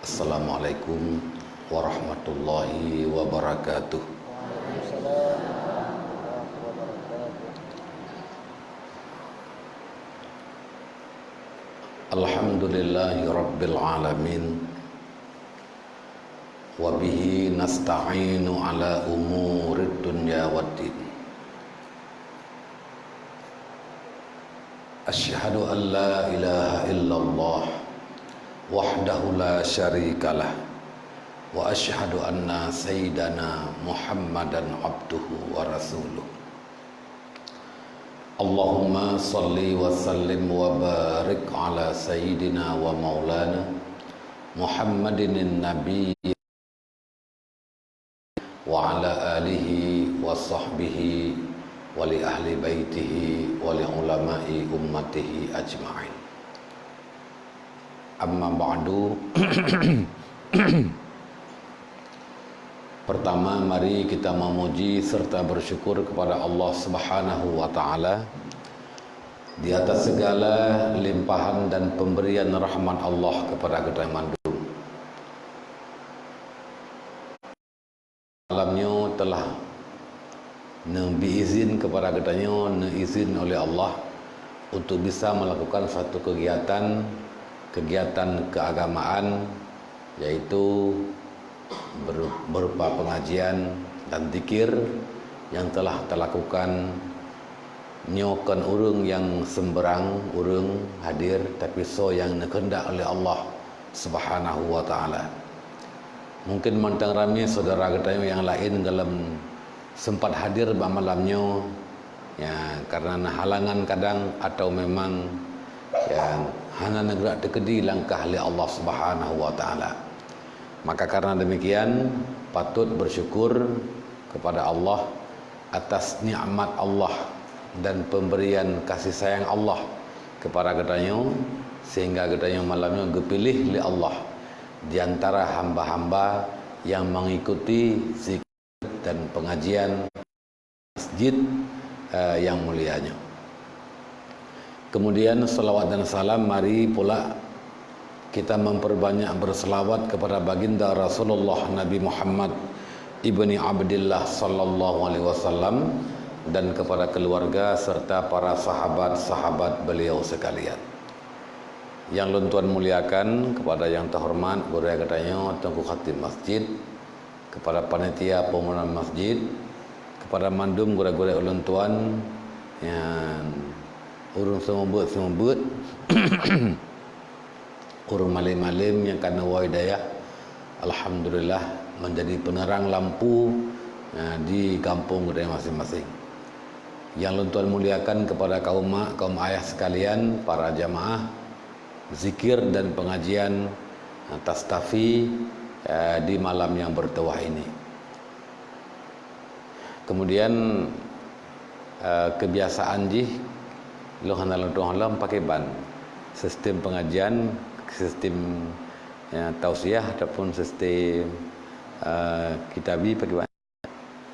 Assalamualaikum warahmatullahi wabarakatuh. Alhamdulillahi rabbil alamin. Wa bihi nasta'inu ala umurid dunya waddin. Asyhadu an la ilaha illallah wahdahu la syarikalah wa asyhadu anna sayyidana Muhammadan abduhu wa rasuluh. Allahumma salli wa sallim wa barik ala sayyidina wa maulana Muhammadin nabi wa ala alihi wa sahbihi wa li ahli baitihi wa li ulama'i ummatihi ajma'in. Amma ba'du. Pertama, mari kita memuji serta bersyukur kepada Allah Subhanahu wa taala di atas segala limpahan dan pemberian rahmat Allah kepada kita mandum. Malamnya telah diizin kepada katanya, diizin oleh Allah untuk bisa melakukan satu kegiatan keagamaan, yaitu berupa pengajian dan zikir yang telah terlakukan. Nyokan urung yang semberang urung hadir, tapi so yang dikendak oleh Allah Subhanahu wa taala. Mungkin mentang ramai saudara kita yang lain dalam sempat hadir malamnya, ya, karena halangan kadang atau memang yang hana negara terkedi langkah oleh Allah Subhanahu wa taala. Maka karena demikian patut bersyukur kepada Allah atas nikmat Allah dan pemberian kasih sayang Allah kepada katanya, sehingga katanya malamnya dipilih oleh Allah di antara hamba-hamba yang mengikuti zikir dan pengajian masjid yang mulianya. Kemudian salawat dan salam, mari pula kita memperbanyak berselawat kepada baginda Rasulullah Nabi Muhammad ibni Abdillah sallallahu alaihi wasallam dan kepada keluarga serta para sahabat-sahabat beliau sekalian. Yang luntuan muliakan, kepada yang terhormat guru katanya Tengku Khatib Masjid, kepada panitia pembangunan masjid, kepada mandum guru-guru luntuan yang urung semebut urung malim-malim yang kena hidayah, alhamdulillah menjadi penerang lampu di kampung kita masing-masing. Yang luntuan muliakan kepada kaum ayah sekalian, para jamaah zikir dan pengajian tastafi di malam yang bertuah ini. Kemudian kebiasaan jih lohan pakai ban, sistem pengajian, sistem tausiah ataupun sistem kitabi pakai ban.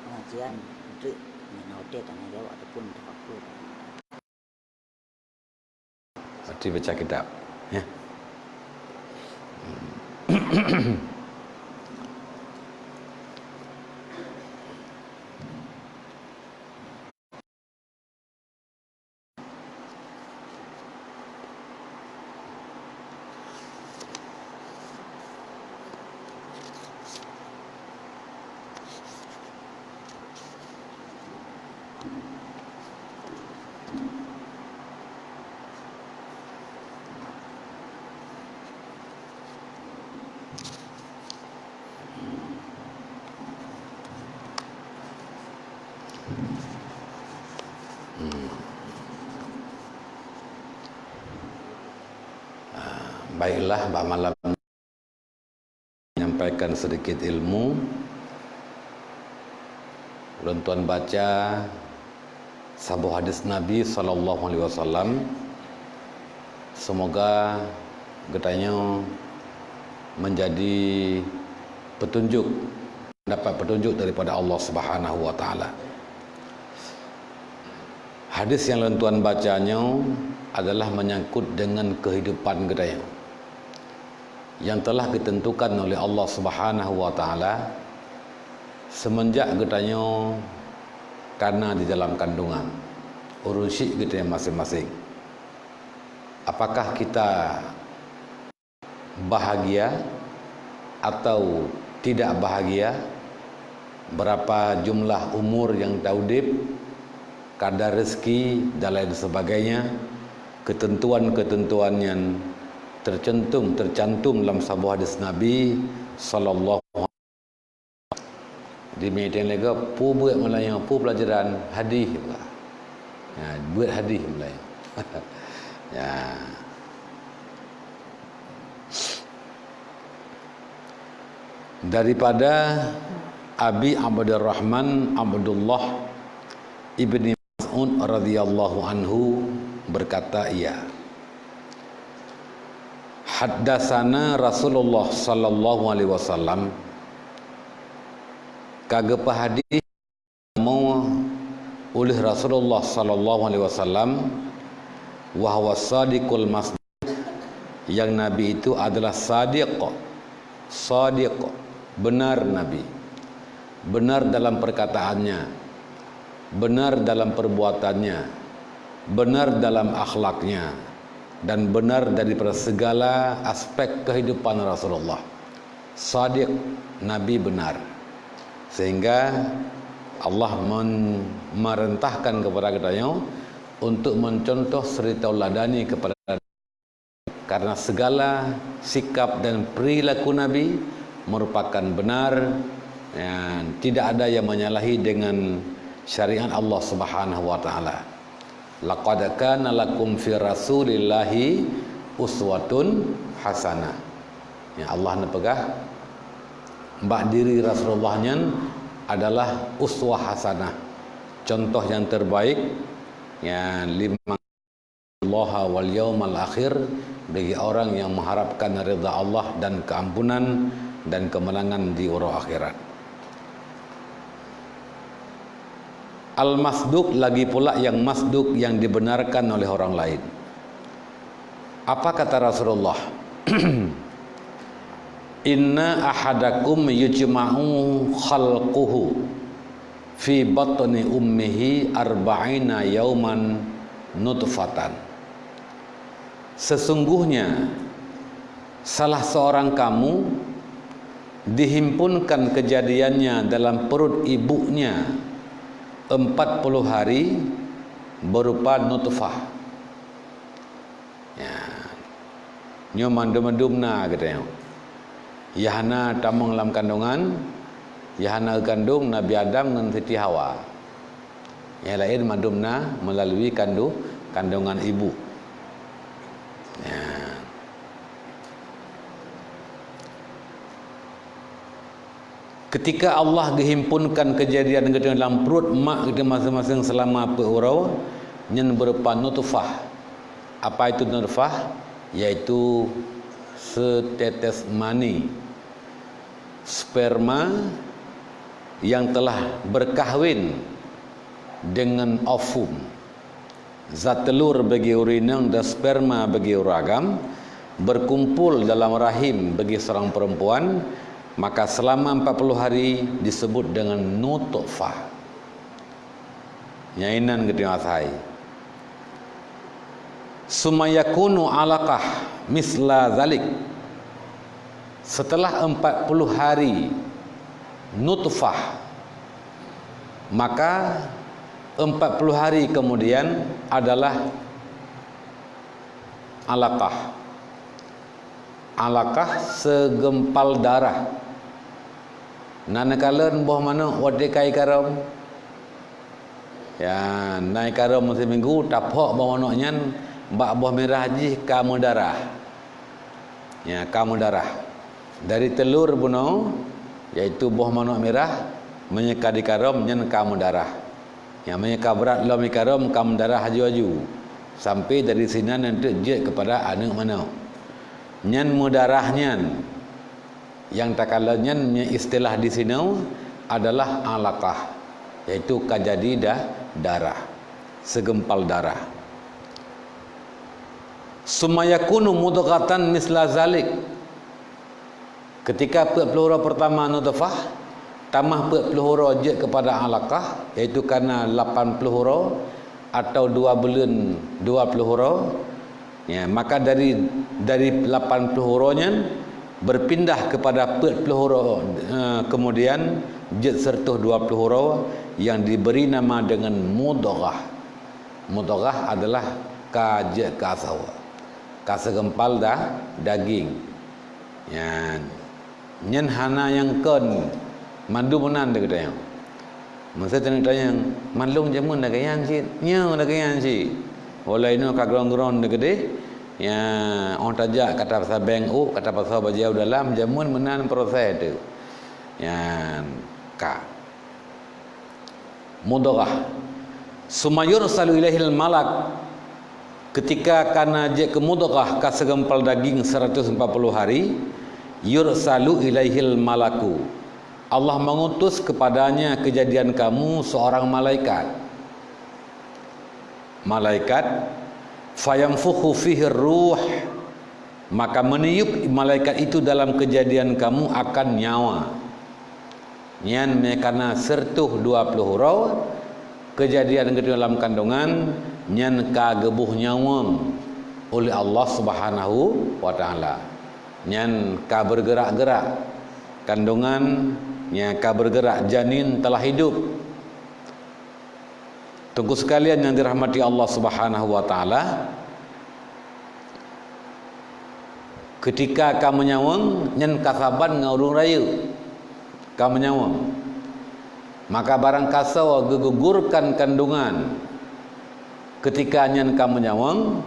Pengajian untuk menauti tanya jawab ataupun tafakur. Seperti baca kitab, ya. Baiklah, Pak Malam menyampaikan sedikit ilmu. Tuan baca sebuah hadis Nabi SAW. Semoga getanya menjadi petunjuk, dapat petunjuk daripada Allah Subhanahu wa taala. Hadis yang tuan bacanya adalah menyangkut dengan kehidupan kita yang telah ditentukan oleh Allah Subhanahu wa taala semenjak getanya karena di dalam kandungan urusi kita masing-masing. Apakah kita bahagia atau tidak bahagia, berapa jumlah umur yang taudib, kadar rezeki dan lain sebagainya, ketentuan-ketentuan yang tercantum dalam sebuah hadis Nabi sallallahu alaihi wasallam. Di media lega pu buat Melayu, pu pelajaran hadis pula. Ya, buat hadis Melayu. Ya. Daripada Abi Abdurrahman Abdullah ibni Mas'ud radhiyallahu anhu berkata, ia haddatsana Rasulullah sallallahu alaihi wasallam, kagep hadis mau oleh Rasulullah sallallahu alaihi wasallam, wa huwa sadiqul masduq, yang Nabi itu adalah sadiq, benar Nabi, benar dalam perkataannya, benar dalam perbuatannya, benar dalam akhlaknya, dan benar daripada segala aspek kehidupan Rasulullah. Sadiq, Nabi benar. Sehingga Allah merentahkan kepada kita untuk mencontoh suri tauladani kepada, karena segala sikap dan perilaku Nabi merupakan benar, dan tidak ada yang menyalahi dengan syariat Allah Subhanahu wa taala. Laqad kana lakum fi Rasulillahi uswatun hasanah. Ya, Allah nepegah mbak diri Rasulullahnya adalah uswah hasanah, contoh yang terbaik, ya, lima Allah wal yaumal akhir, bagi orang yang mengharapkan ridha Allah dan keampunan dan kemenangan di uruh akhirat. Al-masduq lagi pula yang masduq, yang dibenarkan oleh orang lain. Apa kata Rasulullah? Inna ahadakum yujma'u khalquhu fi batni ummihi arba'ina yauman nutfatan. Sesungguhnya salah seorang kamu dihimpunkan kejadiannya dalam perut ibunya 40 hari berupa nutfah. Ya. Nyoman dum-dumna katanya. Yahana tamang dalam kandungan, Yahana kandung Nabi Adam dengan Siti Hawa. Yang lain mandumna melalui kandungan ibu. Ya. Ketika Allah dihimpunkan kejadian kita dalam perut mak kita masing-masing selama berurau, yang berupa nutfah. Apa itu nutfah? Yaitu setetes mani, sperma yang telah berkahwin dengan ovum, zat telur bagi urinang dan sperma bagi uragam, berkumpul dalam rahim bagi seorang perempuan, maka selama 40 hari disebut dengan nutfah. Nyainan ketika asai. Sumayakunu alaqah misla zalik. Setelah 40 hari nutfah, maka 40 hari kemudian adalah alaqah. Alaqah segempal darah. Nanakalan boh mana wadekai karam. Ya, naik karam masa minggu tapok boh manoknya mbak boh merah haji kamu darah. Ya, kamu darah. Dari telur buno, yaitu boh manok merah menyeka di karam nyen kamu darah. Yang menyeka berat lam karam kamu darah haju-haju. Sampai dari sini nanti jet kepada anak mana. Nyen mudarahnya, yang takalanya istilah di sini adalah alaqah, yaitu kajadi darah. segempal darah. Sumayakunu mudghatan misla zalik. Ketika peluru pertama nutfah, tambah peluru je kepada alaqah, iaitu kerana 8 peluru atau 2 bulan 2 peluru, ya, maka dari 8 pelurunya berpindah kepada peluru, kemudian jet serta 2 peluru yang diberi nama dengan mudghah. Mudghah adalah kajet kasawa, kasegempal daging. Ya, nyen hana yang kon mandu menan de kedayang. Masa tanya malung jamun dah gayan si, nyo dah gayan si. Walai no kagrong-grong de gede. Ya, orang tajak kata pasal bank kata pasal bajau dalam jamun menan proses tu. Ya, ka. Mudghah. Sumayur salu ilaihil malak. Ketika kana je ke mudghah ka segempal daging 140 hari, yursalu ilaihil malaku. Allah mengutus kepadanya kejadian kamu seorang malaikat. Malaikat fayamfukhu fihi ruh, maka meniup malaikat itu dalam kejadian kamu akan nyawa. Nyan mekana sertuh 20 hurau kejadian ke dalam kandungan nyan kagebuh nyawang oleh Allah Subhanahu wa taala. Nyan ka bergerak-gerak kandungan, nya ka bergerak janin telah hidup. Tunggu sekalian yang dirahmati Allah Subhanahu wa taala, ketika kamu nyawang nyen kasaban ngaurung rayu kamu nyawang, maka barang kasau gegugurkan kandungan ketika nyen kamu nyawang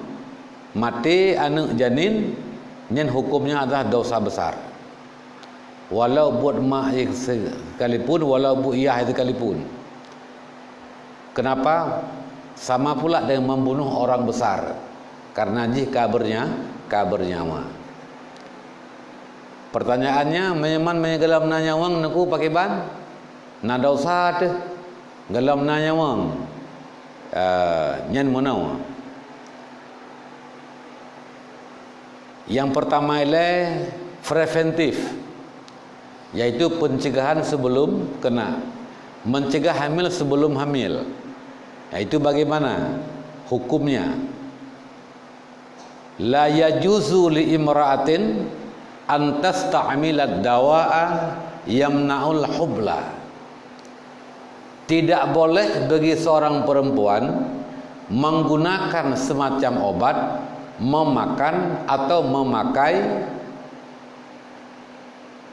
mati anak janin, nyen hukumnya adalah dosa besar. Walau buat mak sekalipun, walau buat ayah sekalipun. Kenapa? Sama pula dengan membunuh orang besar, karena jika kabar nyawa. Pertanyaannya, memang mengelam nanyawang naku pakai ban? Nada usah tu. Gelam nanyawang. Nyen menau. Yang pertama ialah preventif, yaitu pencegahan sebelum kena, mencegah hamil sebelum hamil. Itu bagaimana hukumnya? La yajuzu li imra'atin an tasta'mila dawa'a yamna'ul hubla. Tidak boleh bagi seorang perempuan menggunakan semacam obat, memakan atau memakai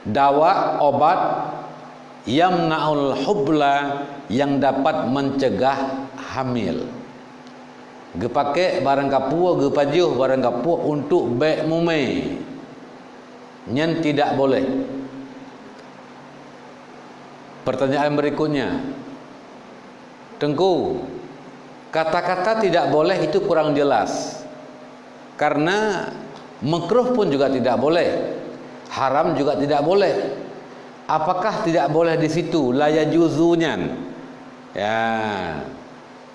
dawa, obat yamna'ul hubla, yang dapat mencegah hamil. Gepake barang kapua, gepajuh barang kapua untuk bek mume, nyen tidak boleh. Pertanyaan berikutnya, Tengku, kata-kata tidak boleh itu kurang jelas, karena makruh pun juga tidak boleh, haram juga tidak boleh. Apakah tidak boleh di situ la yajuzunya? Ya.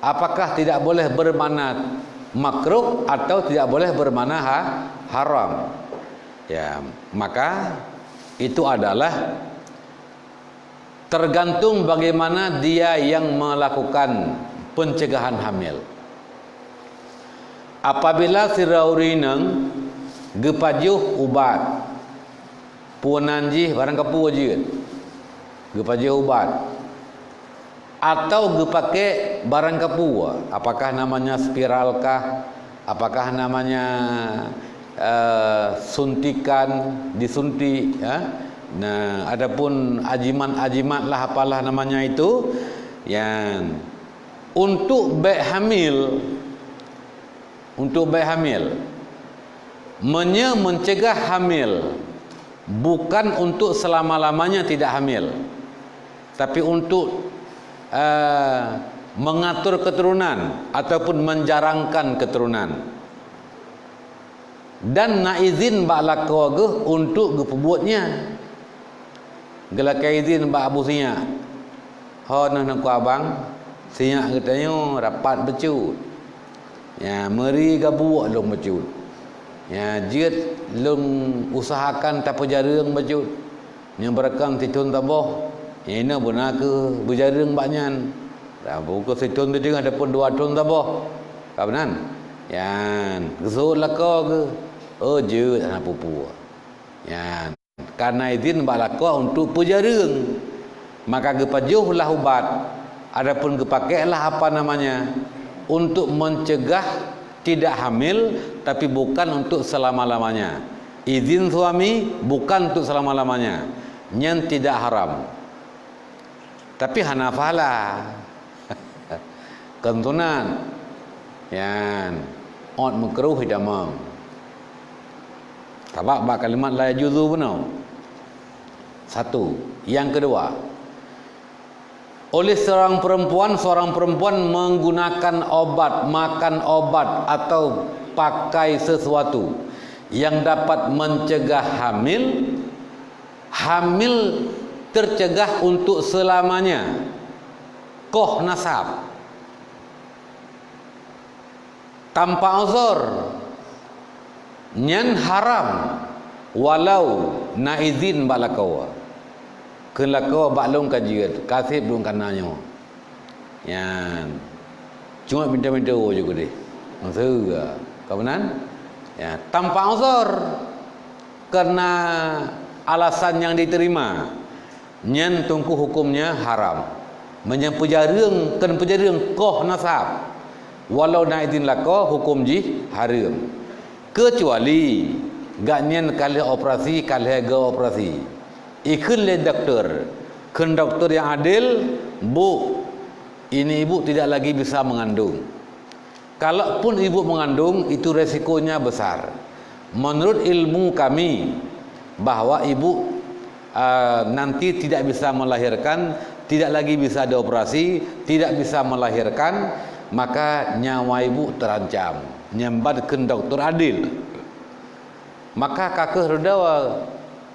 Apakah tidak boleh bermakna makruh atau tidak boleh bermakna haram? Ya, maka itu adalah tergantung bagaimana dia yang melakukan pencegahan hamil. Apabila siraurinang gepajuh ubat puananji barang kapu je gepajuh ubat, atau gepake barang kapu, apakah namanya spiral kah, apakah namanya suntikan, disuntik, ya. Nah, adapun ajimat lah apalah namanya itu, yang untuk bek hamil, mencegah hamil, bukan untuk selama-lamanya tidak hamil, tapi untuk mengatur keturunan ataupun menjarangkan keturunan. Dan nak izin bak lakuaguh untuk gepebuatnya. Gelak izin bak abusinya. Ho nak ku abang Siap katanya rapat becut. Ya, meri gabuak long becut. Ya, jiat long usahakan tapo jarang becut. Yang berakang titun tambah. Ya, ini benar ke berjarang banyak. Dah buka situn tu juga ada pun 2 ton tambah. Kapan? Ya, gesut laka ke. Oh, je anak pupu. Ya, karena izin balaka untuk berjarang. Maka gepajuhlah ubat. Adapun kepakailah apa namanya untuk mencegah tidak hamil, tapi bukan untuk selama-lamanya. Izin suami bukan untuk selama-lamanya, yang tidak haram. Tapi hanafalah kentunan yan ot makruh hidamam. Tabak bak kalimat la juzu benar. Satu. Yang kedua, oleh seorang perempuan menggunakan obat, makan obat atau pakai sesuatu yang dapat mencegah hamil tercegah untuk selamanya. Koh nasab tanpa uzur nyan haram walau na izin balakawa. Kelakau baklong kajian, kasih belum kananya. Yan, cuma minta-minta juga deh. Maksudnya, kawanan? Ya, tanpa uzur, karena alasan yang diterima, nyan tungku hukumnya haram. Menyampu jarang, kan pejarang koh nasab. Walau naidin lako hukum ji haram. Kecuali gak nyan kali operasi, kali ga operasi. Ikun le doktor, kun doktor yang adil, bu, ini ibu tidak lagi bisa mengandung. Kalaupun ibu mengandung, itu resikonya besar. Menurut ilmu kami, bahwa ibu nanti tidak bisa melahirkan, tidak lagi bisa dioperasi, tidak bisa melahirkan, maka nyawa ibu terancam. Nyambat kun doktor adil. Maka kakek redawa.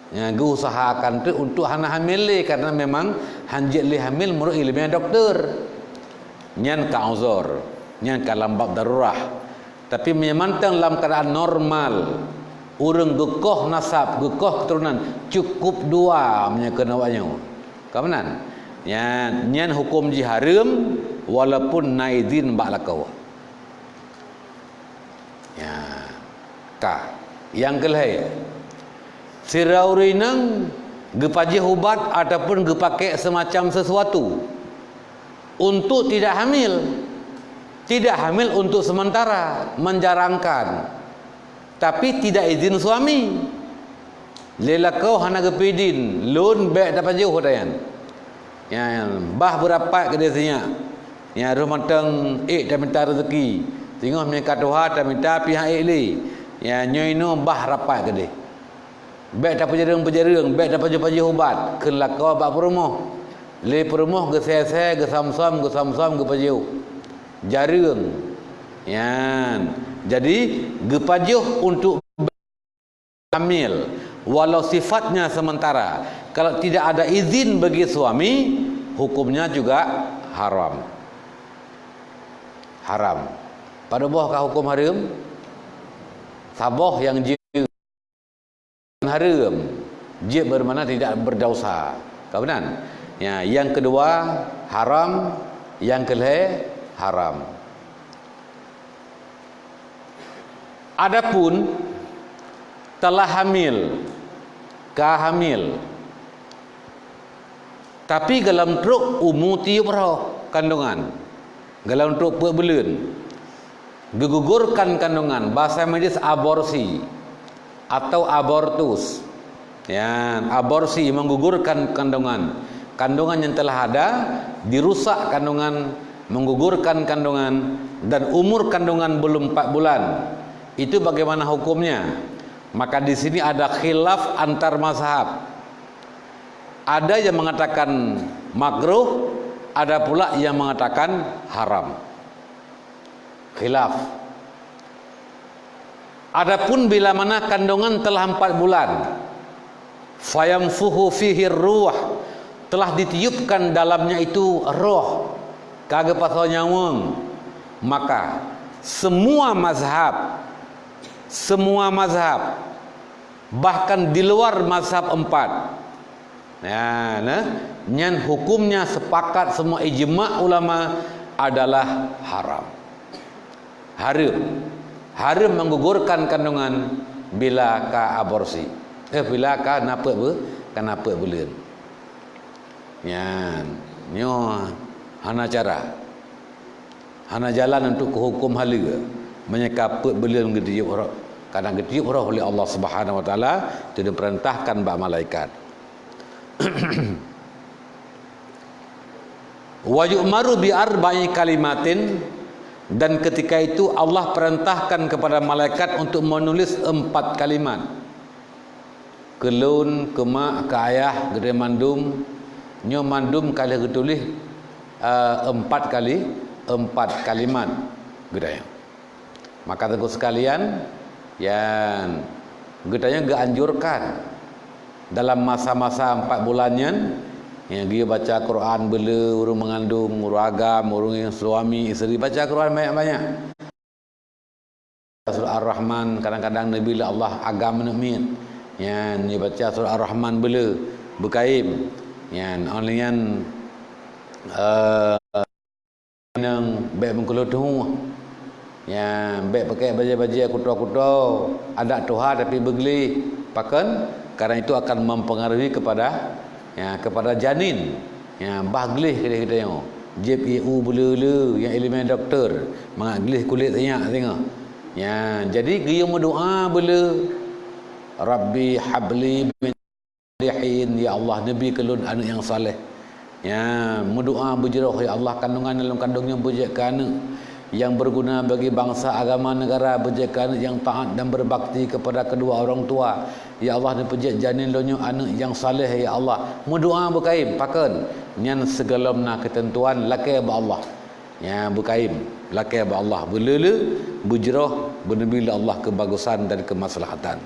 Ya, gue usahakan tu untuk hana hamil le, karena memang hanjit le hamil menurut ilmiah doktor. Nyan ka uzur, nyan ka lambab darurah. Tapi memang dalam keadaan normal, urang gekoh nasab, gekoh keturunan cukup 2 punya kenawanya. Kapanan? Nyan hukum ji haram walaupun naidin ba'lakaw. Ya. Ka. Yang kelai siraurinang gepaji ubat ataupun gepakai semacam sesuatu untuk tidak hamil untuk sementara, menjarangkan, tapi tidak izin suami. Lelakau hana gepidin lun bek dapat jauh dayan. Ya, bah berapa ke desanya. Ya, rumah teng dak minta rezeki. Tengok mereka Tuhan dak minta pihak li. Ya, nyoino bah rapat ke dia. Baik dapat pejarang, baik dapat paji ubat, kelakau bak perumah. Le perumah ke saya ke samsam ke pajiu. Jarang. Yan. Jadi gepajuh untuk hamil walau sifatnya sementara. Kalau tidak ada izin bagi suami, hukumnya juga haram. Haram. Pada buahkah hukum haram? Saboh yang haram, dia bermakna tidak berdosa. Kapan? Ya, yang kedua haram, yang kelih haram. Adapun telah hamil, tapi dalam truk umuti roh kandungan, dalam truk bulan, gegugurkan kandungan, bahasa medis aborsi atau abortus. Ya, aborsi menggugurkan kandungan yang telah ada, dirusak kandungan, menggugurkan kandungan, dan umur kandungan belum 4 bulan. Itu bagaimana hukumnya? Maka di sini ada khilaf antar mazhab. Ada yang mengatakan makruh, ada pula yang mengatakan haram. Khilaf. Adapun bila mana kandungan telah 4 bulan, fayamfuhu fihi ruh, telah ditiupkan dalamnya itu roh, kagak pasal nyawang. Maka semua mazhab bahkan di luar mazhab 4 ya, nah, nyan hukumnya sepakat semua ijma' ulama adalah haram menggugurkan kandungan bila ka aborsi bila ka napa bulan nyan nyo hana cara hana jalan untuk hukum hala menyekap bulan gediup roh kadang gediup roh oleh Allah Subhanahu wa taala itu diperintahkan bak malaikat. Wa yu'maru bi arba'i kalimatin, dan ketika itu Allah perintahkan kepada malaikat untuk menulis 4 kalimat. Kelun, kemak, ke ayah, gede mandum, nyo mandum kali getulis 4 kalimat gedaya. Maka tegur sekalian yang gedanya geanjurkan dalam masa-masa 4 bulannya yang dia baca Quran bela urang mengandung, urang agam, urang yang suami isteri baca Quran banyak-banyak. Surah Ar-Rahman kadang-kadang Nabi Allah agam menemit. Yang dia baca surah Ar-Rahman bela berkaim. Yang onlyan yang baik mengkelutuh. Yang baik pakai baju-baju kuto-kuto, ada Tuhan tapi begeli pakan, karena itu akan mempengaruhi kepada janin. Ya, baglih kita tengok. JPU bela-bela yang elemen doktor, mengaglih kulit tengok. Ya, jadi dia berdoa bela Rabbi habli min salihin, ya Allah nabi kelun anak yang saleh. Ya, berdoa berjerah ya Allah kandungan dalam kandungnya berjaya anak yang berguna bagi bangsa, agama, negara, berjaya yang taat dan berbakti kepada kedua orang tua. Ya Allah, dipejak janin lonyo anak yang saleh ya Allah. Berdoa berkaim pakan nyan segelamna ketentuan lakai ba Allah. Ya berkaim lakai ba Allah. Belele berjerah benabil Allah kebagusan dan kemaslahatan.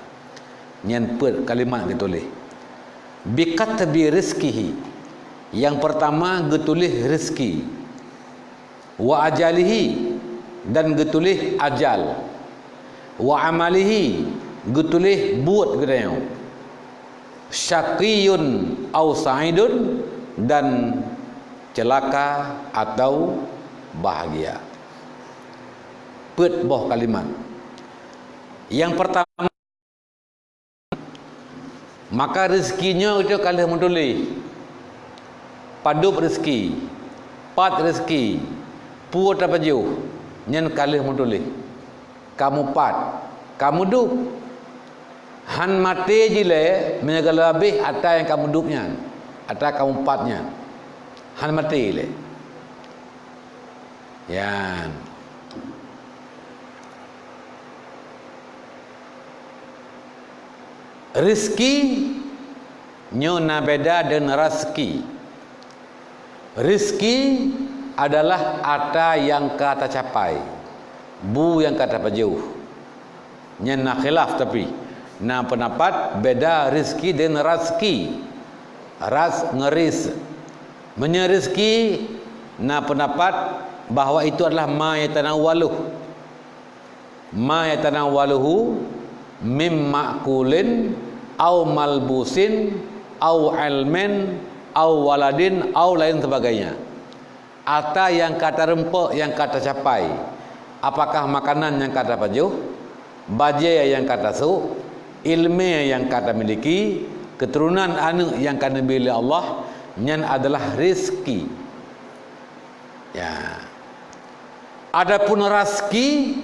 Nyan per kalimat ditulis. Biqatbi rizqihi. Yang pertama getulis rezeki. Wa ajalihi, dan getulih ajal. Wa amalihi, getulih buat gedanya. Syaqiyun au sa'idun, dan celaka atau bahagia. Pet boh kalimat. Yang pertama, maka rezekinya itu kalau menulis padup rezeki, pat rezeki, puat apa jauh nyen kalih mudulih kamu pat kamu dup han mati jile menjaga lebih ata yang kamu dupnya ata kamu patnya han mati le ya rezeki nyo na beda dengan rezeki. Rezeki adalah ada yang kata capai, bu yang kata jauh. Nyana khilaf tapi na pendapat beda rezeki dan rezeki. Ras ngeris. Menyerezeki na pendapat bahwa itu adalah ma yatanawwaluh. Ma yatanawwaluhu mim ma'kulin au malbusin au ilmin au waladin au lain sebagainya. Ata yang kata rempuk, yang kata capai. Apakah makanan yang kata pajuh, bajai yang kata su, ilmu yang kata miliki, keturunan anak yang kata bila Allah, nyan adalah rezeki. Ya. Adapun rezeki,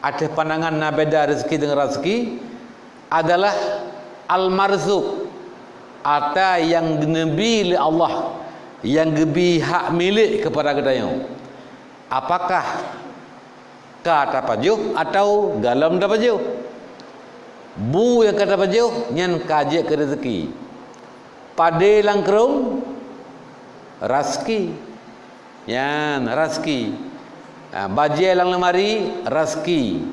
ada pandangan nabeda rezeki dengan rezeki adalah al-marzuq. Ata yang nabi Allah, yang gebi hak milik kepada kedayang. Apakah kata pajuh atau galam dah pajuh? Bu yang kata pajuh nyan kaje ke rezeki. Pade langkrung rezeki. Yan rezeki. Bajai lang lemari rezeki.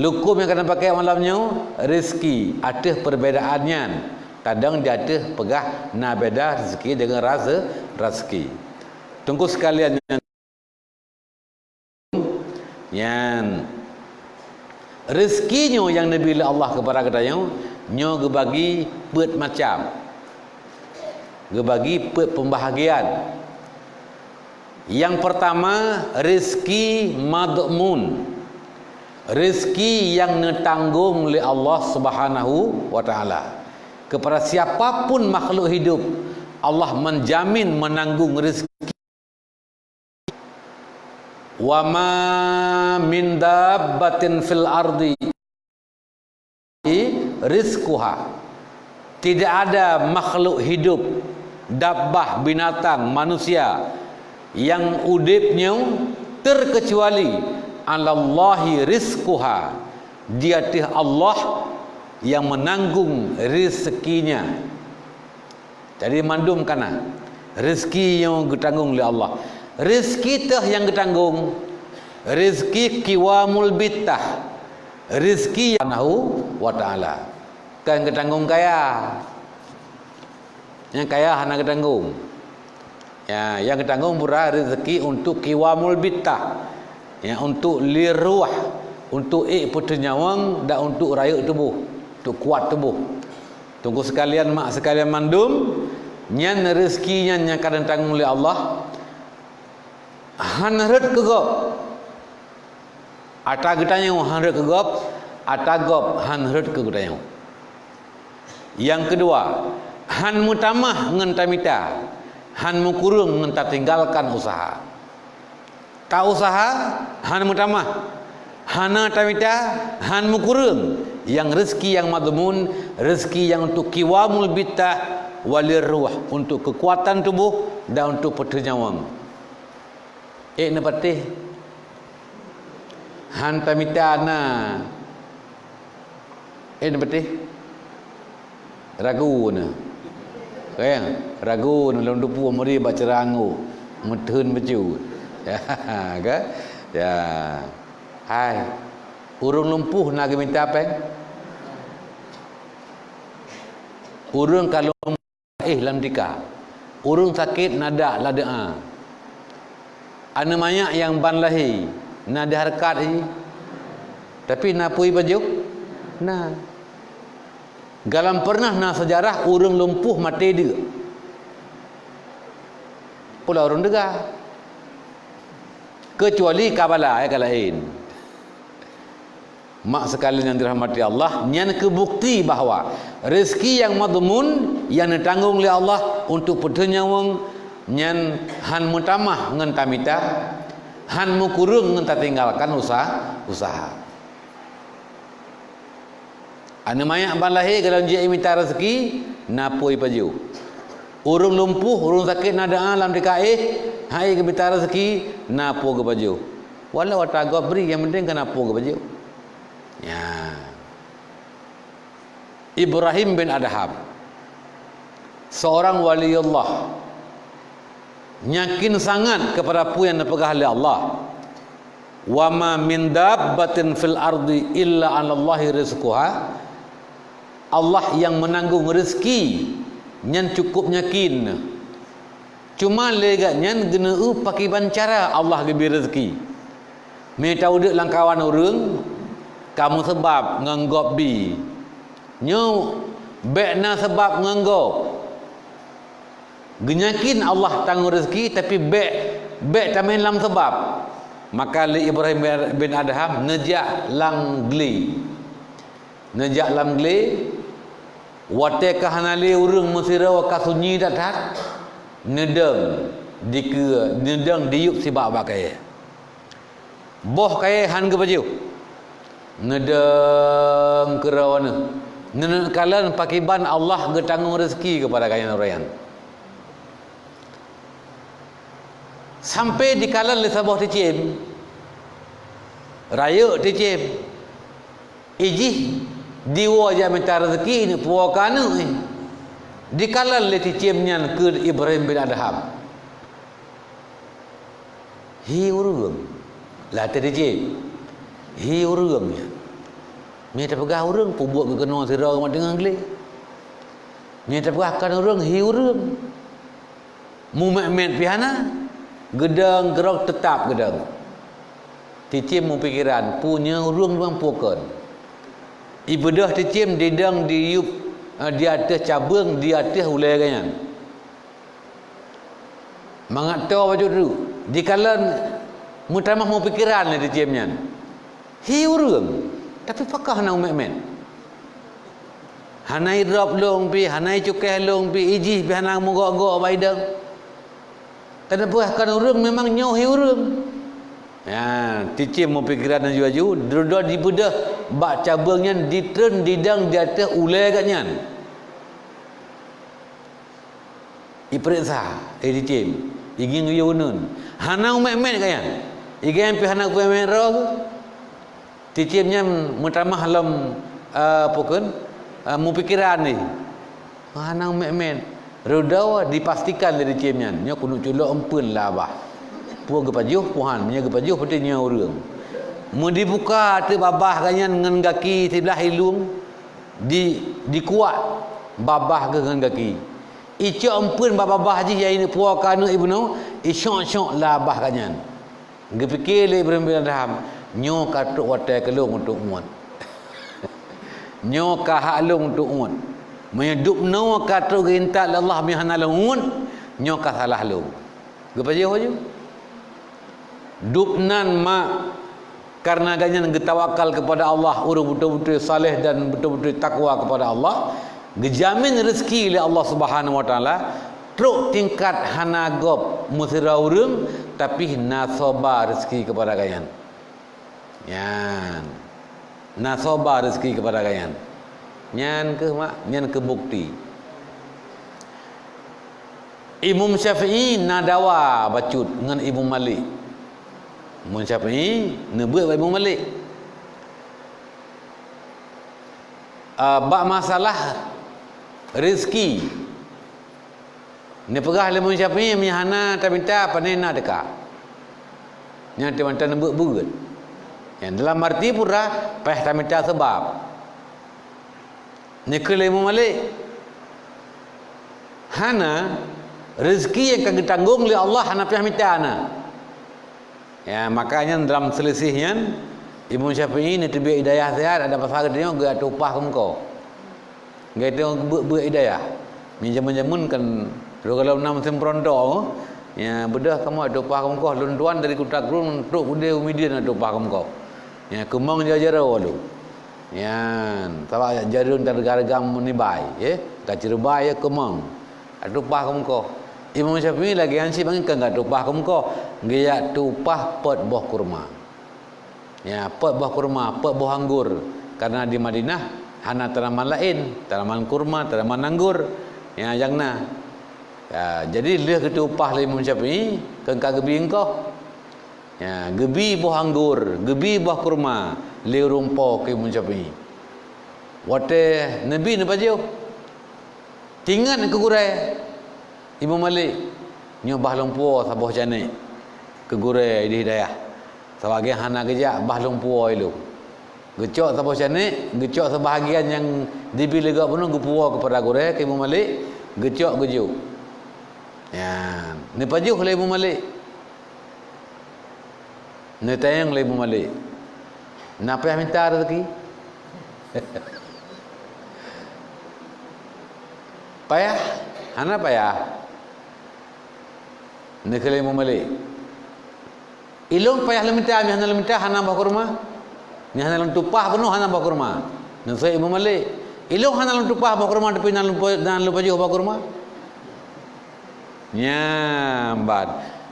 Lukum yang kena pakai malamnya rezeki. Ada perbedaannya. Kadang dia ada pegah na beda rezeki dengan rasa rezeki. Tunggu sekalian yang Yan. Rezekinya yang Nabi Allah kepada katanya, nyo gebagi pet macam. Gebagi pet pembahagian. Yang pertama, rezeki madmun. Rezeki yang ditanggung oleh Allah Subhanahu wa taala. Kepada siapapun makhluk hidup, Allah menjamin menanggung rezeki. Wa ma min dabbatin fil ardi rizquha. Tidak ada makhluk hidup, dabbah, binatang, manusia yang udipnya terkecuali alallahi rizquha. Dia Allah yang menanggung rezekinya. Jadi mandum kana rezeki yang ditanggung oleh Allah. Rezeki teh yang ditanggung, rezeki kiwamul bitah, rezeki yang wa ta'ala. Kan ditanggung kaya, yang kaya hana ditanggung. Ya, yang ditanggung pura rezeki untuk kiwamul bitah, ya, untuk liruah, untuk pertenyawang dan untuk rakyat tubuh, untuk kuat tubuh. Tunggu sekalian mak sekalian mandum, nyan rezekinya yang akan ditanggung oleh Allah. Hanret kegop ata getanya hanret kegop ata gop hanret ke getanya. Yang kedua, han mutamah ngan tamita, han mukurung ngan tinggalkan usaha. Ta usaha han mutamah, hana tamita han mukurung. Yang rezeki yang madmun, rezeki yang untuk kiwamul bitah walir ruh, untuk kekuatan tubuh dan untuk pertenyawang. Na patih han tamita na na patih ragu na kaya ragu na long dupu mari baca rangu methun baju ya ke ya hai urung lumpuh nak minta apa urung kalau lam dika urung sakit nada la doa. Ana banyak yang ban lahi na ada harkat ni. Tapi na pui baju. Nah. Galam pernah na sejarah urang lumpuh mati dia. Pula orang dega. Kecuali kabala kalain. Mak sekalian yang dirahmati Allah, nyan kebukti bahawa rezeki yang madmun yang ditanggung oleh Allah untuk pertenyawang nyan han mutamah ngan tamita, han mukurung ngan tinggalkan usaha. Anu mayak balahi kalau dia minta rezeki napoi baju. Urung lumpuh, urung sakit nada alam dikaih, hai ke minta rezeki napo ke baju. Walau atagop beri yang penting kan napo ke baju. Ya. Ibrahim bin Adham, seorang waliullah, yakin sangat kepada apa yang dipegang oleh Allah. Wa ma min dabbatin fil ardi illa 'alallahi rizquha. Allah yang menanggung rezeki, nyan cukup yakin. Cuma legaknya gena pakai bancara Allah gebi rezeki. Me tahu dak langkawan urang, kamu sebab nganggop bi. Nyo bekna sebab nganggop. Genyakin Allah tanggung rezeki tapi bek tamen lam sebab. Maka li Ibrahim bin Adham nejak lang gli. Nejak lam gli wate kahanali urang mesira wa kasunyi dathat nedeng dike nedeng diuk sibak bakai. Boh kai han ke baju. Nedeng kerawana. Nenek kalan pakiban Allah getanggung rezeki kepada kayan rayan. Sampai di kalan le sabah ticim. Raya ticim. Iji diwa ja minta rezeki ni puakana ni. Di kalan le ticimnya ke Ibrahim bin Adham. Hi urang. Lah ticim. Hi urangnya. Ni tak pegah urang pu buat ke kena sira mak dengan gele. Ni tak pegah kan urang hi urang. Mu mek pihana gedang gerok tetap gedang. Ticim pikiran punya urung mampukan. Ibadah ticim didang diup di atas cabang di atas ulai kanyan. Mangat tahu baju tu. Dikala mutamah mau pikiran ni ticimnya. Hi urung. Tapi pakah nak umek-umek. Hanai drop long pi, hanai cukai long pi, ijih pi hanang mogok-gok baidang. Kerana buahkan urung memang nyohi urung. Ya, ticim mau pikiran dan jual-jual, duduk di bedah, bak cabangnya ditren didang di atas ulai katnya. Iperiksa, ticim, ingin yunun. Hanang umek-umek katnya. Ingin pi hanang umek-umek roh. Ticimnya mutamah halam pokon mu pikiran ni. Hanang umek-umek. Rudawa dipastikan dari ticimnya. Nya kuno culok empun lah bah. Puang kepajuh puhan punya kepajuh pentingnya orang. Mu dibuka tu babah kanyan dengan kaki sebelah hilung dikuat babah ke dengan kaki. Icok empun babah haji yang ini puak kana ibnu isyok-syok lah bah kanyan. Gepikir le berembilan daham nyo katuk watai kelung untuk muat. Nyo ka halung untuk muat. Menyedup no katuk gintak Allah mihanalung muat nyo ka salah lu. Gepajuh aja. Dupnan mak karena ganyan getawakal kepada Allah, urung betul-betul saleh dan betul-betul takwa kepada Allah, gejamin rezeki oleh Allah Subhanahu wa taala, truk tingkat hanagop musira urung tapi nasoba rezeki kepada ganyan. Yan. Nasoba rezeki kepada ganyan. Nyan ke mak, nyan ke bukti. Imam Syafi'i nadawa bacut dengan Imam Malik. Imam Syafi'i nebuat Imam Malik. Bak masalah rezeki. Ni pegah Imam Syafi'i menyahana taminta panena dekat. Nya taminta nebut bugut. Yang dalam arti pura peh taminta sebab. Ni ke Imam Malik. Hana rezeki yang akan ditanggung oleh Allah hana pihak minta ana. Ya, makanya dalam selisihnya Imam Syafi'i ni terbiak hidayah sehat ada pasal dia gak tupah ke engkau. Gak itu buat hidayah. Minjam-jamun kan kalau nam sempronto ya bedah kamu ada tupah ke engkau lunduan dari kutak run untuk bude umidian ada tupah ke engkau. Ya kemang jajara walu. Ya, tawa jarun tergargam menibai, ya. Kacirbai ya kemang. Ada tupah ke engkau. Imam Syafi'i lagi ansi bangin kan enggak tupah ke engkau. Gaya tupah pot buah kurma. Ya, pot buah kurma, pot buah anggur. Karena di Madinah hana tanaman lain, tanaman kurma, tanaman anggur. Ya, jangan. Ya, jadi dia ketupah le Imam Syafi'i kan gebi engkau. Ya, gebi buah anggur, gebi buah kurma, le rumpo ke Imam Syafi'i. Wate Nabi ni baju. Tinggal ke gurai. Imam Malik nyobah lumpur sabah janik ke gurai di hidayah. Sebagai hana kejak bah lumpur itu. Gecok sabah janik, gecok sebahagian yang dibilega pun gepua kepada gurai ke Imam Malik, gecok gejuk. Ya, ni pajuh oleh Imam Malik. Ni tayang oleh Imam Malik. Napa yang minta rezeki? Payah, hana payah. Ni kali Imam Malik. Ilung payah leminta, mi hana leminta hana bah kurma. Ni hana lem tupah penuh hana bah kurma. Ni saya Imam Malik. Ilung hana lem tupah bah kurma tapi nan lupa juh bah kurma. Nyambat.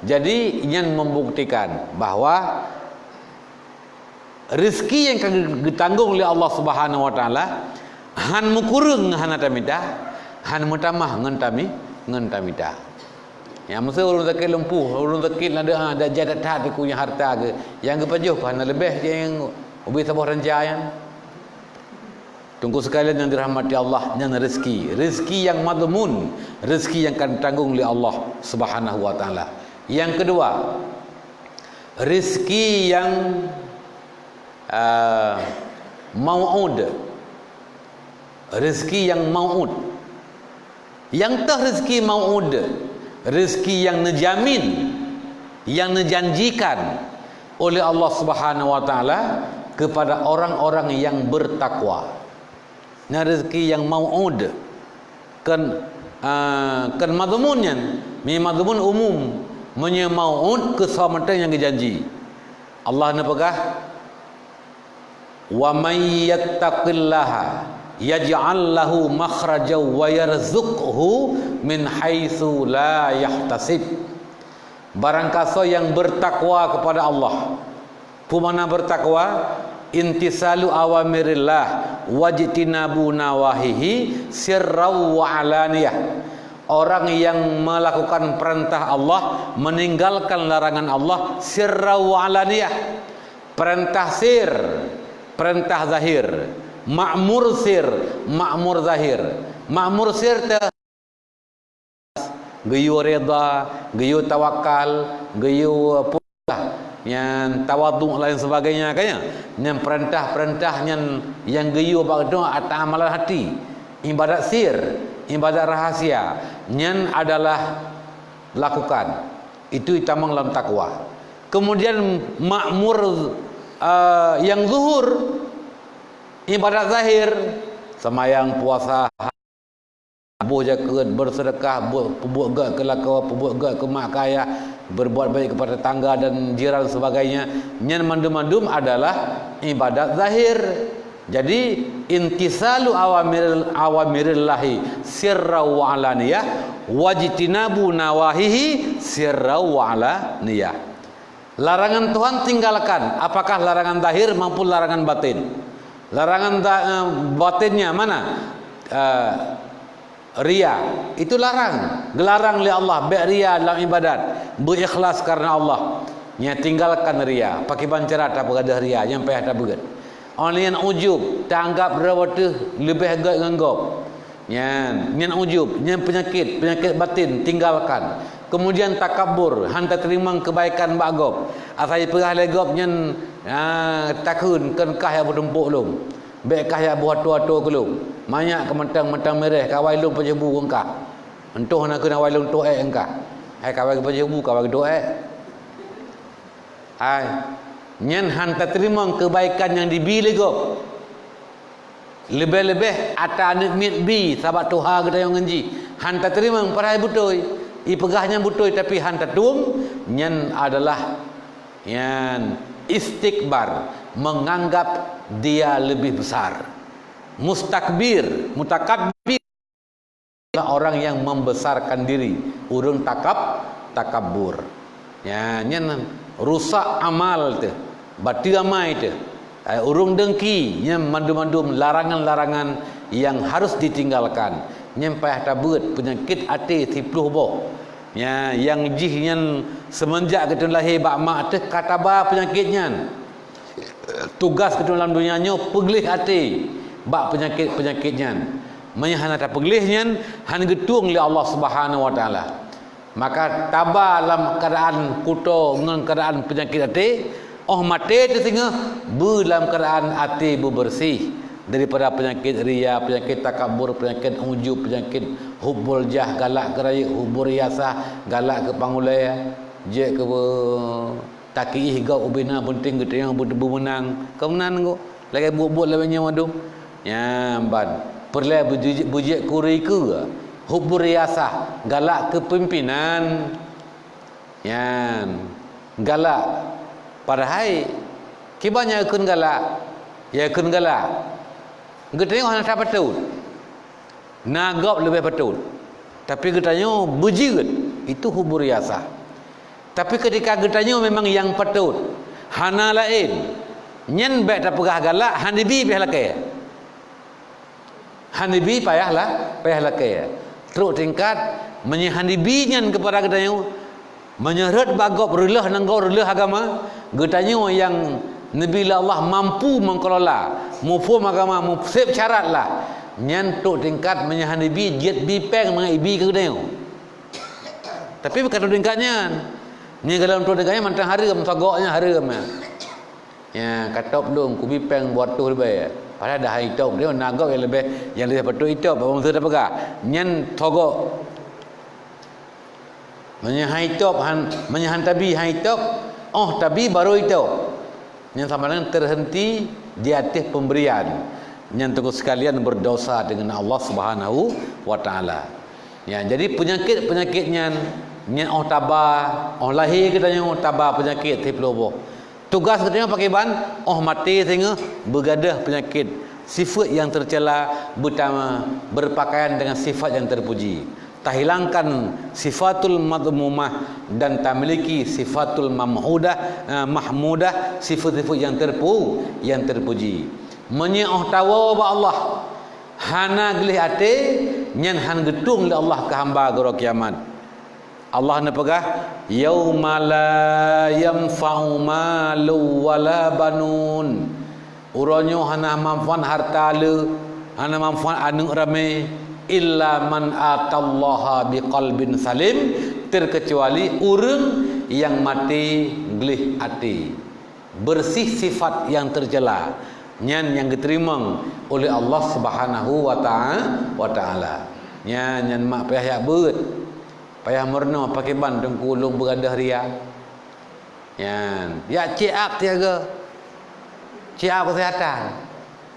Jadi yang membuktikan bahawa rezeki yang ditanggung oleh Allah Subhanahu wa taala han mukurung hana tamida, han mutamah ngentamida. Ya masa urung zakit lempuh, urung zakit ada jadat hati punya harta ke. Yang kepajuh hana lebih je yang ubi sabah rancayan. Tunggu sekalian yang dirahmati Allah, yang rezeki. Rezeki yang madmun, rezeki yang akan ditanggung oleh Allah Subhanahu wa taala. Yang kedua, rezeki yang mau'ud. Rezeki yang mau'ud. Yang tah rezeki mau'ud, rezeki yang nejamin, yang nejanjikan, oleh Allah Subhanahu wa taala kepada orang-orang yang bertakwa. Nah, rezeki yang mau'ud kan madmunnya mi madmun umum menye mau'ud keselamatan yang dijanji. Allah nak pegah wa may yattaqillaha yaj'al lahu makhrajan wa yarzuqhu min haitsu la yahtasib. Barang siapa yang bertakwa kepada Allah. Pemana bertakwa? Intisalu awamirillah wajtinabu nawahihi sirran wa alaniyah. Orang yang melakukan perintah Allah, meninggalkan larangan Allah sirran wa alaniyah. Perintah sir, perintah zahir. Ma'mur sir, ma'mur zahir. Ma'mur sir gayu reda, gayu tawakal, gayu pula yang tawaduk lain sebagainya kaya. Yang perintah-perintah yang gayu bagdo atas amalan hati. Ibadat sir, ibadat rahasia yang adalah lakukan. Itu tamang dalam takwa. Kemudian makmur yang zuhur, ibadat zahir, semayang, puasa, buh jaket, bersedekah, buat gak ke laka, buat gak ke mak kaya, berbuat baik kepada tangga dan jiran sebagainya. Yang mandum-mandum adalah ibadat zahir. Jadi intisalu awamirillahi sirra wa alaniyah wajtinabu nawahihi sirra wa alaniyah. Larangan Tuhan tinggalkan, apakah larangan zahir maupun larangan batin. Larangan batinnya mana? Ria itu larang, gelarang oleh Allah. Baik ria dalam ibadat, berikhlas karena Allah. Nya tinggalkan ria, pakai bancarat apa ada ria yang payah tak berat. Orang yang ujub, tak anggap berapa tu lebih agak nganggap. Yang ujub, yang penyakit batin tinggalkan. Kemudian takabur, hanta terima kebaikan bagop. Asal perah legop yang takun kan kah yang berdempuk lum. Baik kah yang buat tua-tua kelum. Banyak kementang-mentang merah kawai lum pejebu engkah. Entuh nak kena wailung tu engkah. Hai kawai pejebu kawai doa. Hai nyen hanta terima kebaikan yang dibili go. Lebih-lebih ata anak mit bi sahabat Tuhan kita yang ngenji. Hanta terima parai butoi. I pegahnya butoi tapi hanta tuang nyen adalah yang istikbar, menganggap dia lebih besar. Mustakbir, mutakabbir, orang yang membesarkan diri, urung takabur. Ya, nyen rusak amal tu, bati amai tu. Urung dengki, nyen mandum-mandum larangan-larangan yang harus ditinggalkan. Nyen payah tabut penyakit hati 10 boh. Ya, yang jih yang semenjak kita lahir bak mak tu kataba penyakitnya. Tugas kita dalam dunianya peglih hati bak penyakitnya. Menyahan ada peglihnya han getung oleh Allah Subhanahu wa taala. Maka tabah dalam keadaan kuto dengan keadaan penyakit hati, mati tu sehingga dalam keadaan hati bersih daripada penyakit ria, penyakit takabur, penyakit ujub, penyakit hubbul jah, galak ke raya, hubbur riasah, galak ke pangulai, je ke takiih gau ubina penting ke yang bermenang. Kemenan go. Lagi buat-buat lawannya madu. Ya, ban. Perle bujik kuri ke. Hubbur riasah, galak kepimpinan. Ya. Galak. Padahal kibanya ikun galak. Ya ikun galak. Kita tengok hanya tak betul. Nagap lebih betul. Tapi kita tengok berjirat. Itu hubur riasah. Tapi ketika kita tengok memang yang betul. Hana lain. Nyen baik tak pegah galak. Hanibi payah lakai. Hanibi payah lakai. Teruk tingkat. Menyehanibi nyen kepada kita tengok. Menyeret bagop relah nanggau relah agama. Kita tengok yang Nabi Allah mampu mengkelola mufhum agama, mufsib syarat lah. Nyantuk tingkat menyahanibi jet bipeng mengibi ke dia. Tapi bukan tingkatnya. Ni kalau untuk dengannya mantang haram sagoknya haram. Ya, kata belum ku bipeng buat tu lebih. Padahal dah hidup dia nagak yang lebih betul itu apa maksud apa ka? Nyan sagok. Menyahaitop menyahantabi haitop Oh tapi baru itu yang sama dengan terhenti di atas pemberian. Yang tunggu sekalian berdosa dengan Allah Subhanahu wa taala. Ya, jadi penyakit-penyakitnya nyen oh tabah, oh lahir katanya oh tabah penyakit tipeloboh. Tugas katanya pakai ban, oh mati sehingga bergadah penyakit. Sifat yang tercela berpakaian dengan sifat yang terpuji. Tak hilangkan sifatul madmumah dan tak miliki sifatul mahmudah, sifat-sifat yang terpuji. Menyeoh tawa ba Allah hana gelih ate nyen han getung le Allah ke hamba goro kiamat. Allah na pegah yauma la yanfa'u malu wala banun. Uronyo hana manfaat harta le, hana manfaat anu rame illa man atallaha biqalbin salim, terkecuali urang yang mati gelih ate, bersih sifat yang tercela. Nyan yang diterima oleh Allah Subhanahu wa taala. Nyan mak payah yak beut. Payah merno pakai ban tengkulung beradah ria. Nyan, ya check up tiaga. Check up kesihatan.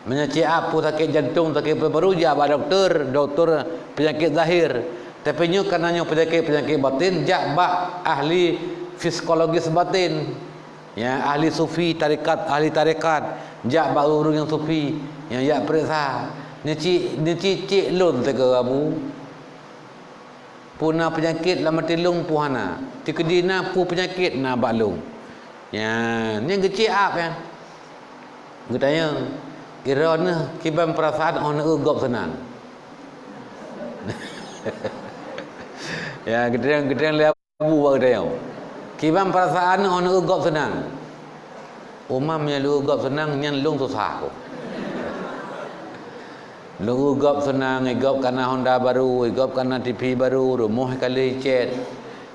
Menya check up pun sakit jantung, sakit paru ja ba doktor penyakit zahir. Tapi nyo kananyo penyakit batin jak ba ahli psikologis batin. Ya, ahli sufi tarekat, ahli tarekat. Jak ba urang yang sufi yang yak periksa. Ni cik lun te ke abu. Puna penyakit lama tilung puhana. Tikedina pu penyakit na balung. Ya, ni gecik ap kan. Gutanya irana kiban perasaan on ugop senang. Ya, gedeng le abu ba gutanya. Kiban perasaan on ugop senang. Umamnya lu ugap senang nyan lung susah ko. Lu ugap senang, ugap karena Honda baru, ugap karena TV baru, rumah kali cet.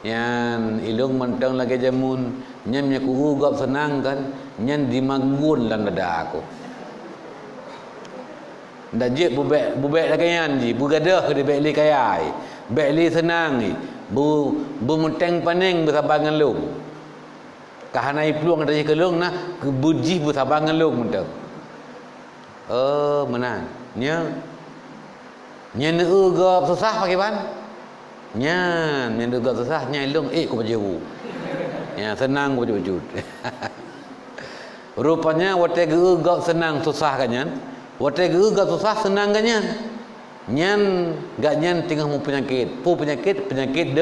Yan ilung mentang lagi jamun, nyan nya ku ugap senang kan, nyan dimagun lan dada aku. Ndak je bubek lagi yan ji, bugadah ke bek li kayai. Bek li senang ni. Bu menteng paning bersabangan lu. Kahanai peluang dari kelung nah kebuji bersabangan lu mentang. Menang. Nya ugap susah pakai ban. Nya ugap susah nya lung ku baju. Ya senang baju. Rupanya wate ugap senang susah kan nyan. Wate ugap susah senang kan nyan. Nyan gak nyan tinggal mu penyakit. Penyakit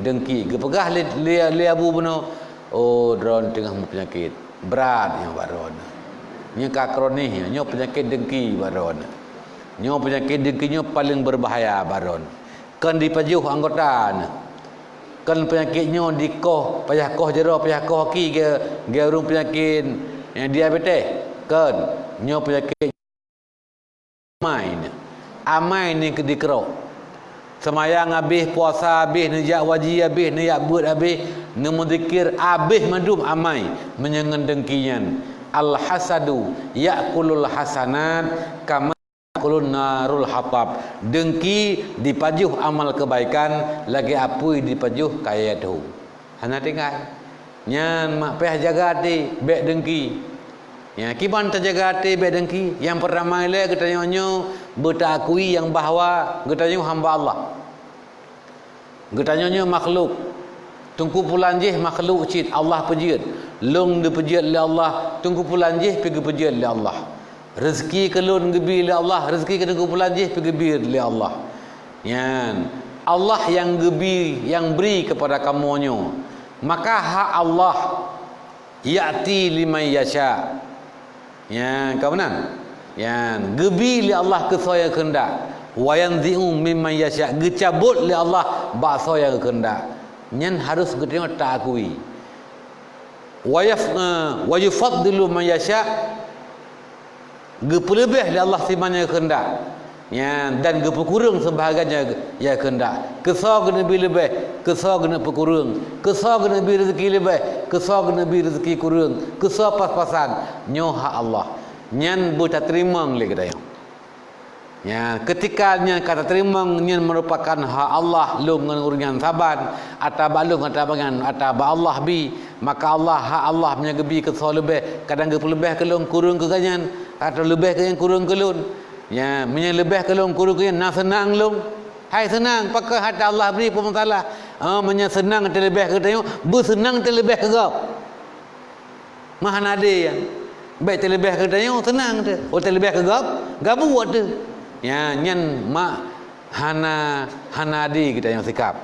dengki. Gepegah li abu beno. Oh, drone tengah mu penyakit berat yang baron. Nya kakronih, nya penyakit dengki baron. Nya penyakit dengkinya paling berbahaya baron. Kan dipajuh anggota. Kan penyakitnya dikoh, payah koh jero, payah koh ki ge urung penyakit yang diabetes. Kan nya penyakit amai ni ke dikerok. Semayang habis, puasa habis, nejak wajib habis, nejak buat habis, nemu zikir habis madum amai menyengen dengkian. Al-hasadu ya'kulul hasanat kama ya'kulun narul hatab. Dengki dipajuh amal kebaikan, lagi apui dipajuh kaya tu. Hana tinggal. Nyan mak payah jaga hati bek dengki. Ya, kiban terjaga hati bek dengki. Yang pertama ile katanya bertakui yang bahawa katanya hamba Allah. Katanya makhluk. Tungku pulanjih makhluk cit Allah pejiat. Lung dipejiat oleh Allah, tungku pulanjih pergi pejiat oleh Allah. Rezeki kelun gebi oleh Allah, rezeki ke tungku pulanjih pergi gebi oleh Allah. Yan. Allah yang gebi, yang beri kepada kamunya. Maka hak Allah ya'ti liman yasha. Ya, kau benar? Ya, gebi li Allah ke saya kehendak. Wa yanzi'u mimman yasha. Gecabut li Allah ba saya kehendak. Nyen harus getengok tak akui. Wa yufaddilu man yasha. Gepelebih li Allah simanya kehendak. Ya, dan gepekurang sebahagiannya ya kehendak. Kesau kena lebih, kesau kena pekurang, kesau kena rezeki lebih, kesau kena rezeki kurang, kesau pas-pasan. Nyoha Allah. Nyan buta terima ngli kedai. Ya, ketika nya kata terima nya merupakan hak Allah lung ngan urang saban atau balung atau bangan atau ba Allah bi, maka Allah hak Allah nya gebi ke so lebih kadang ge lebih ke lung kurung ke ganyan atau lebih ke yang kurung ke lun. Ya, nya lebih ke lung kurung ke na senang lung. Hai senang pakai hati Allah beri pun salah. Nya senang terlebih ke tengok, bersenang terlebih ke gap. Mahana ada yang baik terlebih ke tengok senang tu. Oh terlebih ke gap, gabu buat tu. Ya, nyen mak hanadi kita yang sikap.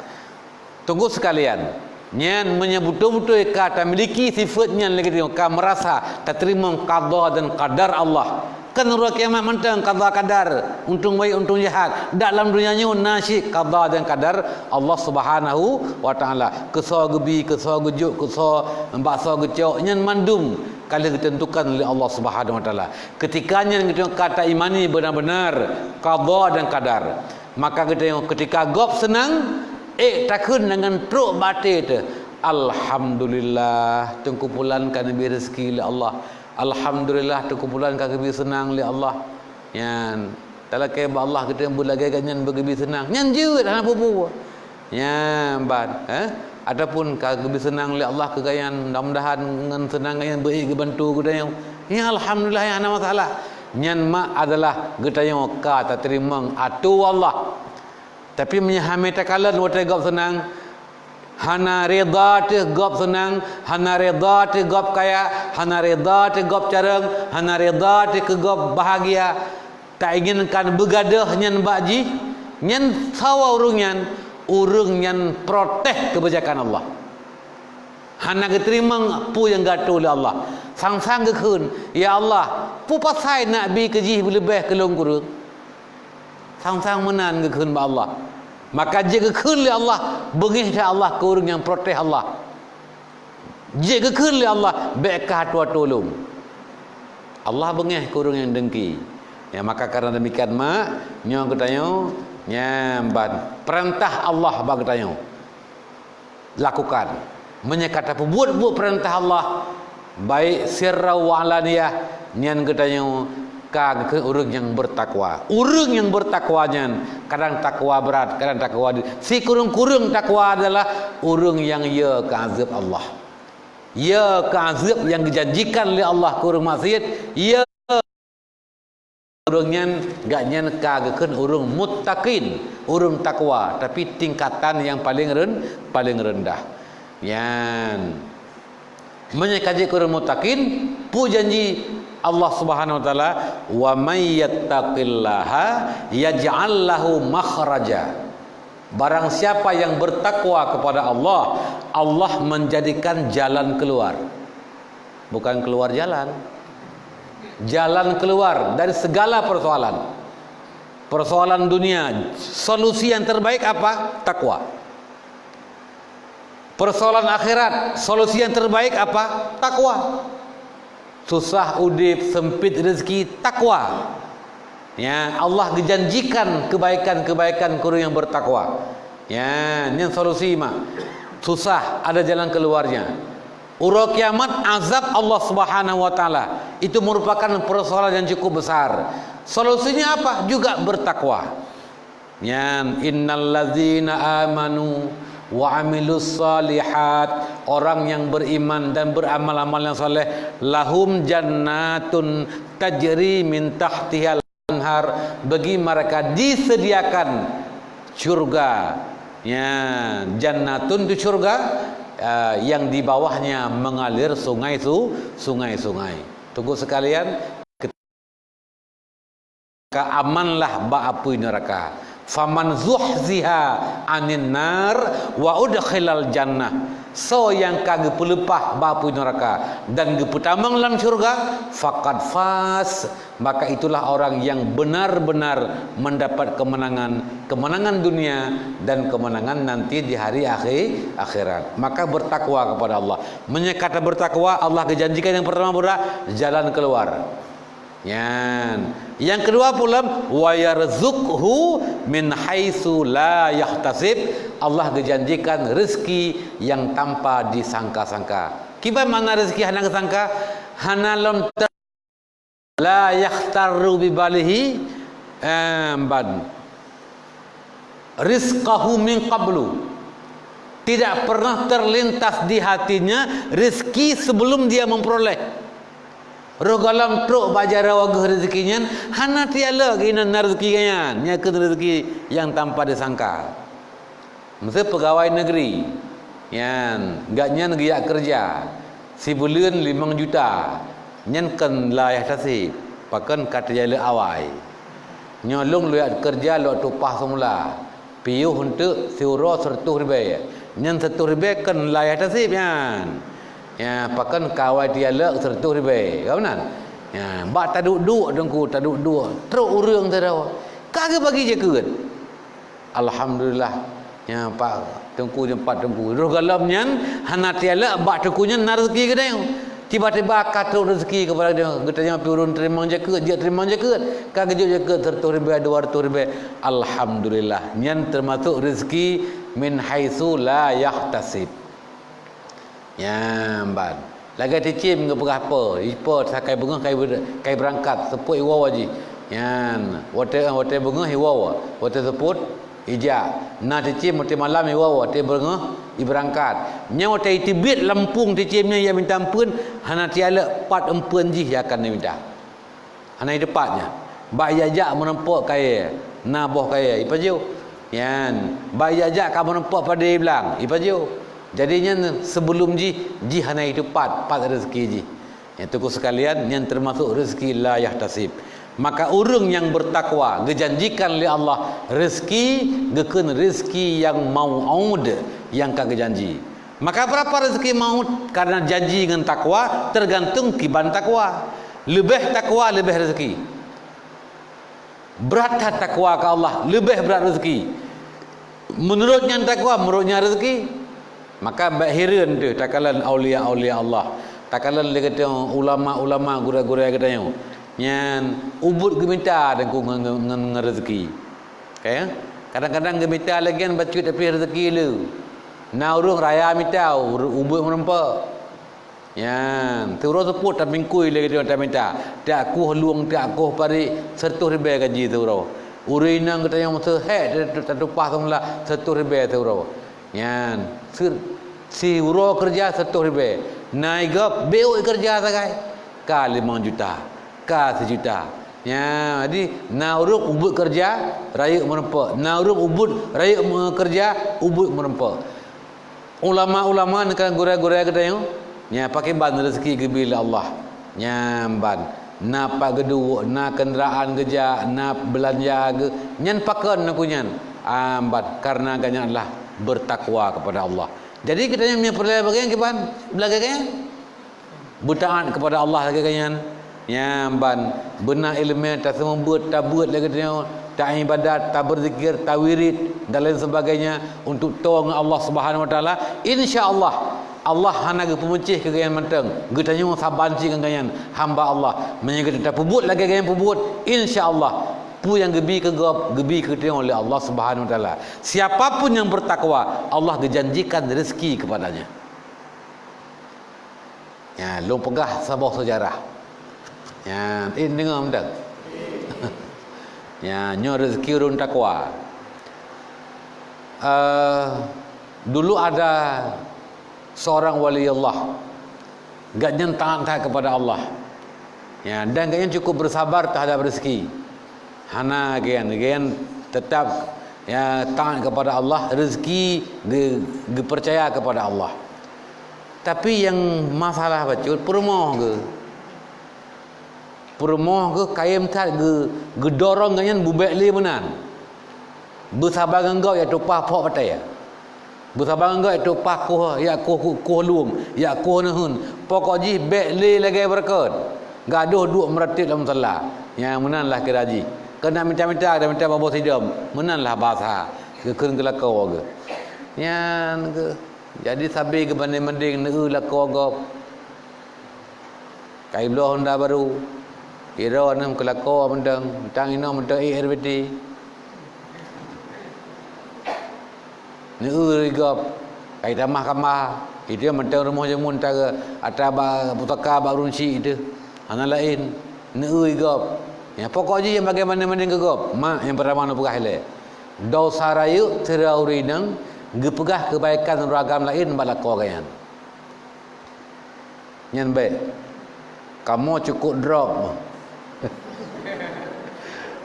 Tunggu sekalian. Nyen betul-betul kata miliki sifatnya lagi tengok ka merasa tak terima qada dan qadar Allah. Kan ruang kiamat mentang qada qadar, untung baik untung jahat. Dalam dunianya nasyik qada dan qadar Allah Subhanahu wa taala. Keso gebi, keso gejuk, keso bakso gecok nyen mandum kali ditentukan oleh Allah Subhanahu wa taala. Ketikanya kita kata imani benar-benar qada dan qadar. Maka kita tengok ketika gop senang takun dengan truk batin tu. Alhamdulillah tengkumpulan kan bi rezeki oleh Allah. Alhamdulillah tengkumpulan kan bi senang oleh Allah. Yan talakai ba Allah kita bulagi ganyan begibi senang. Nyan jeut hana pupu. Ya ban ataupun kagak senang oleh Allah kegayan mudah-mudahan dengan senang yang baik bantu kita yang ya alhamdulillah ya ana masalah nyan mak adalah kita yang ka tak terima atu Allah tapi menyahami takalan wate gop senang hana reda te gop senang hana reda te gop kaya hana reda te gop careng hana reda te ke gop bahagia tak inginkan begadah nyan baji nyan sawa urungan urung yang protes kebijakan Allah. Hana keterima pu yang gato oleh Allah. Sang-sang gekun, ya Allah, pu pasai nak bi kejih lebih ke long kurung. Sang-sang menan gekun ba Allah. Maka jika gekun oleh Allah, bengih dah Allah ke urung yang protes Allah. Jika gekun oleh Allah, bekah tua tolong. Allah bengih ke urung yang dengki. Ya maka karena demikian mak, nyong ketanya nyamban perintah Allah bagi tanya lakukan menyekata buat perintah Allah baik sirra wa alaniyah nyan ketanya ka urang yang bertakwa urang yang bertakwanya kadang takwa berat kadang takwa si kurung-kurung takwa adalah urang yang ya ka azab Allah ya ka azab yang dijanjikan oleh Allah kurung maksiat ya urangnya gak nyen kageukeun urang muttaqin, urang takwa, tapi tingkatan yang paling rendah. Yan. Menyekaji urang muttaqin, pu janji Allah Subhanahu wa taala, "Wa may yattaqillaha yaj'al lahu makhraja." Barang siapa yang bertakwa kepada Allah, Allah menjadikan jalan keluar. Bukan keluar jalan. Jalan keluar dari segala persoalan. Persoalan dunia, solusi yang terbaik apa? Takwa. Persoalan akhirat, solusi yang terbaik apa? Takwa. Susah udip, sempit rezeki, takwa. Ya, Allah dijanjikan kebaikan-kebaikan kurang yang bertakwa. Ya, ini solusi mak. Susah, ada jalan keluarnya. Ura kiamat azab Allah Subhanahu wa taala itu merupakan persoalan yang cukup besar. Solusinya apa? Juga bertakwa. Yan innallazina amanu wa amilus salihat, orang yang beriman dan beramal-amal yang saleh, lahum jannatun tajri min tahtihal anhar, bagi mereka disediakan surga. Ya, jannatun itu surga yang di bawahnya mengalir sungai-sungai. Tunggu sekalian, amanlah ba api neraka. Faman zuhziha anin nar wa udkhilal jannah. So yang kagak pelepah ba api neraka dan geputamang dalam surga, faqad fas, maka itulah orang yang benar-benar mendapat kemenangan dunia dan kemenangan nanti di hari akhirat. Maka bertakwa kepada Allah. Menyekata bertakwa, Allah kejanjikan yang pertama pula jalan keluar. Yang kedua pula wa yarzuqhu min haitsu la yahtasib, Allah kejanjikan rezeki yang tanpa disangka-sangka. Kiba mana rezeki hana sangka? Hana lam la yahtaru bi balihi, rizqahu min qablu, tidak pernah terlintas di hatinya rezeki sebelum dia memperoleh. Roh galam truk bajara wagah rezekinya, hana tiala kena rezeki kan, nya ke rezeki yang tanpa disangka. Mesti pegawai negeri, yan, gaknya negeri kerja, si bulan 5 juta, nyen kan layah tasib, pakan kata jala awai. Nyolong lihat kerja lo tupah semula, piuh untuk siuro 100 ribu, nyen 100 ribu kan layah tasib yan. Ya, pakan kawai dia lek 100 ribu. Kau benar? Ya, bak tak duduk dengku, tak duduk. Teruk urang tu dah. Kagak bagi je ke. Alhamdulillah. Ya, pak tengku jempat tengku. Roh galamnya hana dia lek bak tengkunya nak rezeki ke dah. Tiba-tiba katruk rezeki kepada dia. Getanya pi urun terima je ke, dia terima je ke. Kagak je ke 100 ribu 200 ribu. Alhamdulillah. Nyan termasuk rezeki min haitsu la yahtasib. Ya, ban. Lagi dicim ke berapa? Ipo sakai bunga kai berangkat seput iwa waji. Yan, wate bunga iwa. Wate seput ija. Na dicim wate malam iwa wate bunga i berangkat. Nya wate tibit Lampung dicimnya ya minta ampun, hana tiala 4 empuan ji ya akan minta. Hana di depatnya. Ba jajak menempok kai. Na boh kai ipaju. Yan, ba jajak kamu nampak pada bilang ipaju. Jadinya sebelum ji hana itu pat rezeki ji. Itu sekalian yang termasuk rezeki la yahtasib. Maka orang yang bertakwa dijanjikan oleh Allah rezeki geken rezeki yang mau'ud yang kagak janji. Maka berapa rezeki maut? Karena janji dengan takwa tergantung kiban takwa. Lebih takwa lebih rezeki. Berat takwa ke Allah lebih berat rezeki. Menurutnya takwa menurutnya rezeki. Maka bahirin tu takalan aulia-aulia Allah. Takalan dia kata ulama-ulama gura-gura katanya. Nyan ubud gemita dan ku ngan rezeki. Okay? Kadang-kadang gemita lagi kan bacut tapi rezeki lu. Na urung raya mita ubud merempak. Yan, turun seput tak mingkui lagi dia tak minta. Tak ku luang tak ku pari 100 ribu gaji turun. Urinang katanya mesti tak tupah semula 100 ribu turun. Yan, si uro kerja 100 ribu, naik beu kerja sagai, ka 5 juta, ka 1 juta. Ya, jadi na urung ubud kerja, raya merempak. Na urung ubud raya kerja, ubud merempak. Ulama-ulama nak gura-gura katanya, ya pakai ban rezeki ke bila Allah. Ya ban. Na pak gedu, na kenderaan kerja, na belanja ke, nyan pakan aku nyan. Ambat karena ganyak Allah bertakwa kepada Allah. Jadi kita yang perlu bagaimana kiban belakangnya bertaat kepada Allah lagi kan ya ban benar ilmu tak semua buat tak buat lagi dia tak ibadat tak berzikir tak wirid dan lain sebagainya untuk tolong Allah Subhanahu Wa Taala, insya-Allah Allah hana ke pemucih ke gayan menteng getanya sabanci ke gayan hamba Allah menyegera tak pebut lagi gayan pebut, insya-Allah pu yang gebi ke dia oleh Allah Subhanahu Wa Taala. Siapapun yang bertakwa, Allah dijanjikan rezeki kepadanya. Ya, lu pegah sebuah sejarah. Ya, ini dengar mendak. Ya, nyo rezeki urun takwa. Dulu ada seorang wali Allah. Gaknya taat kepada Allah. Ya, dan gaknya cukup bersabar terhadap rezeki. Hana gian tetap ya taat kepada Allah, rezeki dipercaya kepada Allah. Tapi yang masalah bacut permoh ke kayem tat gedorong ganyan bubek li menan. Bersabar engkau ya tupah pok patai ya. Bersabar engkau ya tupah ko ya ko luum ya ko nehun. Pokok ji bek li lagi berkat. Gaduh duk meratib dalam salah. Ya menanlah kiraji. Kena minta-minta dan minta babo sidam. Menanlah bahasa ke kelakau ke. Yan ke. Jadi sabi ke banding-banding neu lakau ke. Kai belah Honda baru. Ira nam kelakau mentang, tang ina mentang RBT. Neu rigap. Kai tamah-kamah. Itu mentang rumah jamun tak atau putaka barunci itu. Ana lain. Neu rigap. Ya pokok je yang bagaimana mending gegop. Mak yang pertama nu pegah le. Dosa rayu terauri nang gepegah kebaikan ragam lain balako gayan. Nyan baik. Kamu cukup drop.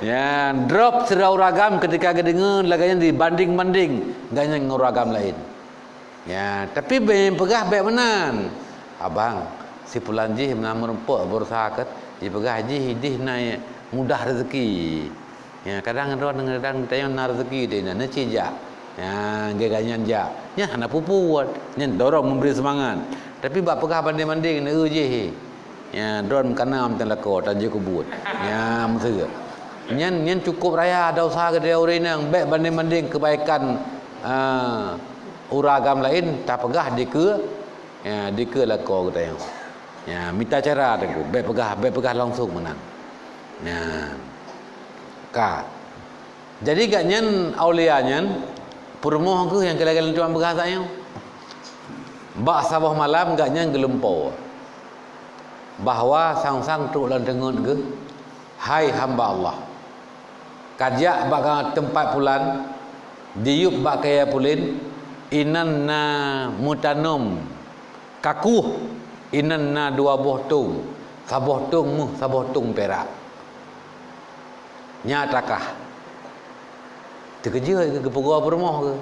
Ya, drop serau ragam ketika kedengar laganya dibanding-banding dengan ragam lain. Ya, tapi ben pegah baik menan. Abang, si pulan ji menamur empuk berusaha kat, ji pegah ji hidih naik mudah rezeki. Ya, kadang-kadang tanya nak rezeki dia nak cijak. Ya, gaganyan ja. Ya, nak pupu nyen dorong memberi semangat. Tapi bab pegah banding-banding nak je. Ya, drone kanam tan lako tan je kubut. Ya, mesra. Nyen cukup raya ada usaha ke dia orang yang baik banding-banding kebaikan uragam lain tak pegah dike ya dike lako kita yang ya minta cara tu baik pegah langsung menang ya ka jadi gak nyen aulia nyen purmoh ke yang kala-kala tuan pegah saya bak sabah malam gak nyen gelempau bahwa sang-sang tu lan dengon ke hai hamba Allah kajak bak tempat pulan diup bak kaya pulin inanna mutanum kakuh inanna dua buah tung sabuh tung perak nyatakah terkejut ke pegawai permoh ke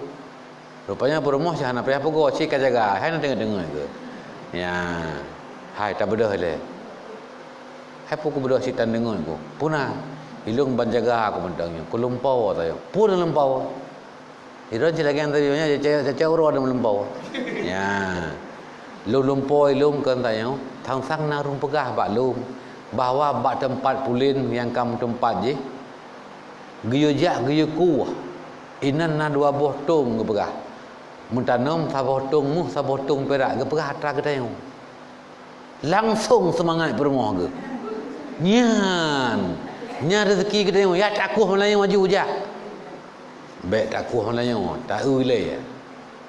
rupanya permoh sah nak payah pegawai cik jaga hai nak dengar ke ya hai tak bedah le hai pukul bedah sitan dengar ku punah ilung banjaga aku mentangnya ku lumpau tayo pun lumpau iron lagi yang tadinya caca uro ada lumpau ya lu lumpau ilung kan tayo thang sang narung pegah bak lum bahwa bak tempat pulin yang kamu tempat je giyo jak giyo ku inan na dua buah tung ke pegah mentanam sabuh tung mu sabuh tung perak ke pegah atra ke tayo langsung semangat permoh ke Nya rezeki kita yang ya takuh Melayu maju je. Baik takuh Melayu, tak ulai.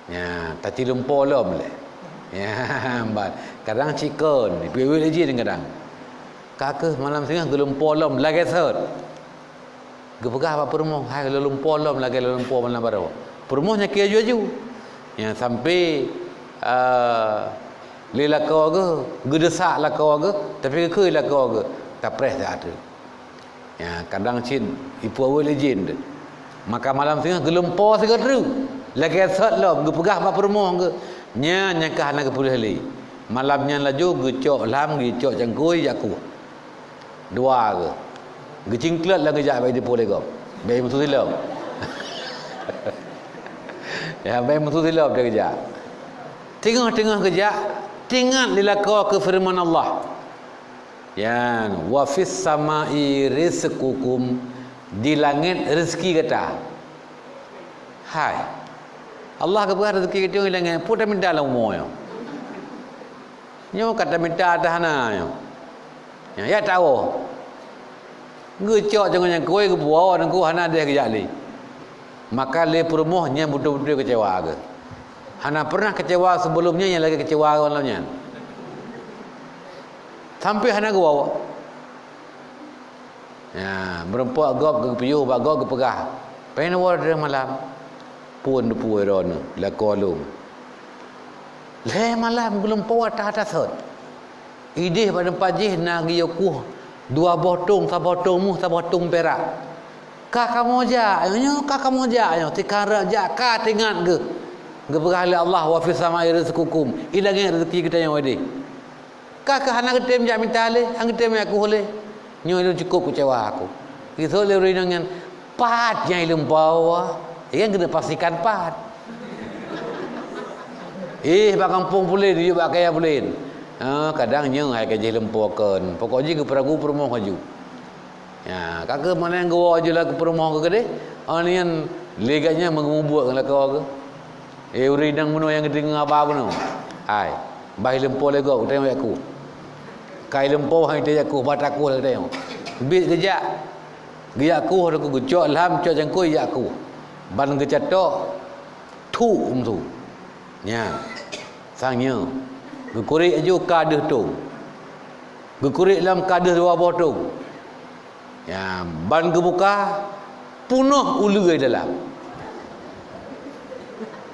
Ya, tak tilumpo lom le. Ya, kadang cikon, piwi lagi kadang. Kakak malam tengah gelumpo lom lagi sot. Gepegah apa permoh, hai gelumpo lom lagi gelumpo malam baru. Permohnya kia juju. Ya, sampai lila kau ke, gedesak lah kau ke, tapi ke lah kau ke, tak pres tak ada. Ya, kadang cin ipu awal legend. Maka malam tengah gelumpo segeru. Lagi sat lom gepegah apa permoh ke. Nya nyakah nak pulih li. Malamnya laju gecok lam gecok cangkui aku. Dua ke. Gecingklat lah gejak bagi dipulih kau. Bayi musuh silap. Ya, bayi musuh silap dia gejak. Tengah-tengah kejak, ingat lilakau ke firman Allah. Ya, wa fis samai rizqukum, di langit rezeki kata. Hai. Allah ke rezeki kita di langit, putar minta lah umur. Nyo kata minta dah na yo. Ya tahu. Ngecok jangan yang koi ke buah dan ku hana dia kejak li. Maka le permohnya betul-betul kecewa ke. Hana pernah kecewa sebelumnya yang lagi kecewa malamnya. Sampai hana gua. Ya, berempat gop ke piu ba gop ke pegah. Pen war dia malam. Pun puai ron la kolum. Le malam belum puas atas hot. Idih pada pagi nak gi aku. Dua botong, sabotong perak. Kakak moja, ayo kakak moja, ayo tikara ja ka tingat ke. Geberhala Allah wa fis samai rizqukum. Ilangin rezeki kita yang wadi. Kakak hana ketem ja minta le, hang ketem aku le. Nyo itu cukup kecewa aku. Itu le dengan pat yang ilmu bawa. Yang kena pastikan pat. Pak kampung pulin dia bak kaya pulin. Kadang nya hai kerja lempokan. Pokoknya ke peragu permoh maju. Ya, kakak mana yang gua aja lah ke permoh ke deh. Anian leganya mengubur dengan kau ke. Uridang meno yang kedengar apa meno. Hai, bai lempo le gua tengok aku. Kai lempo hang tengok aku bataku le tengok. Bit kejak. Giak aku aku gecok lam cok jangkui ya aku. Ban gecatok tu tu. Ya. Sangnya gekurik aju kadah tu. Gekurik dalam kadah dua botong. Ya, ban gebuka punuh ular dalam.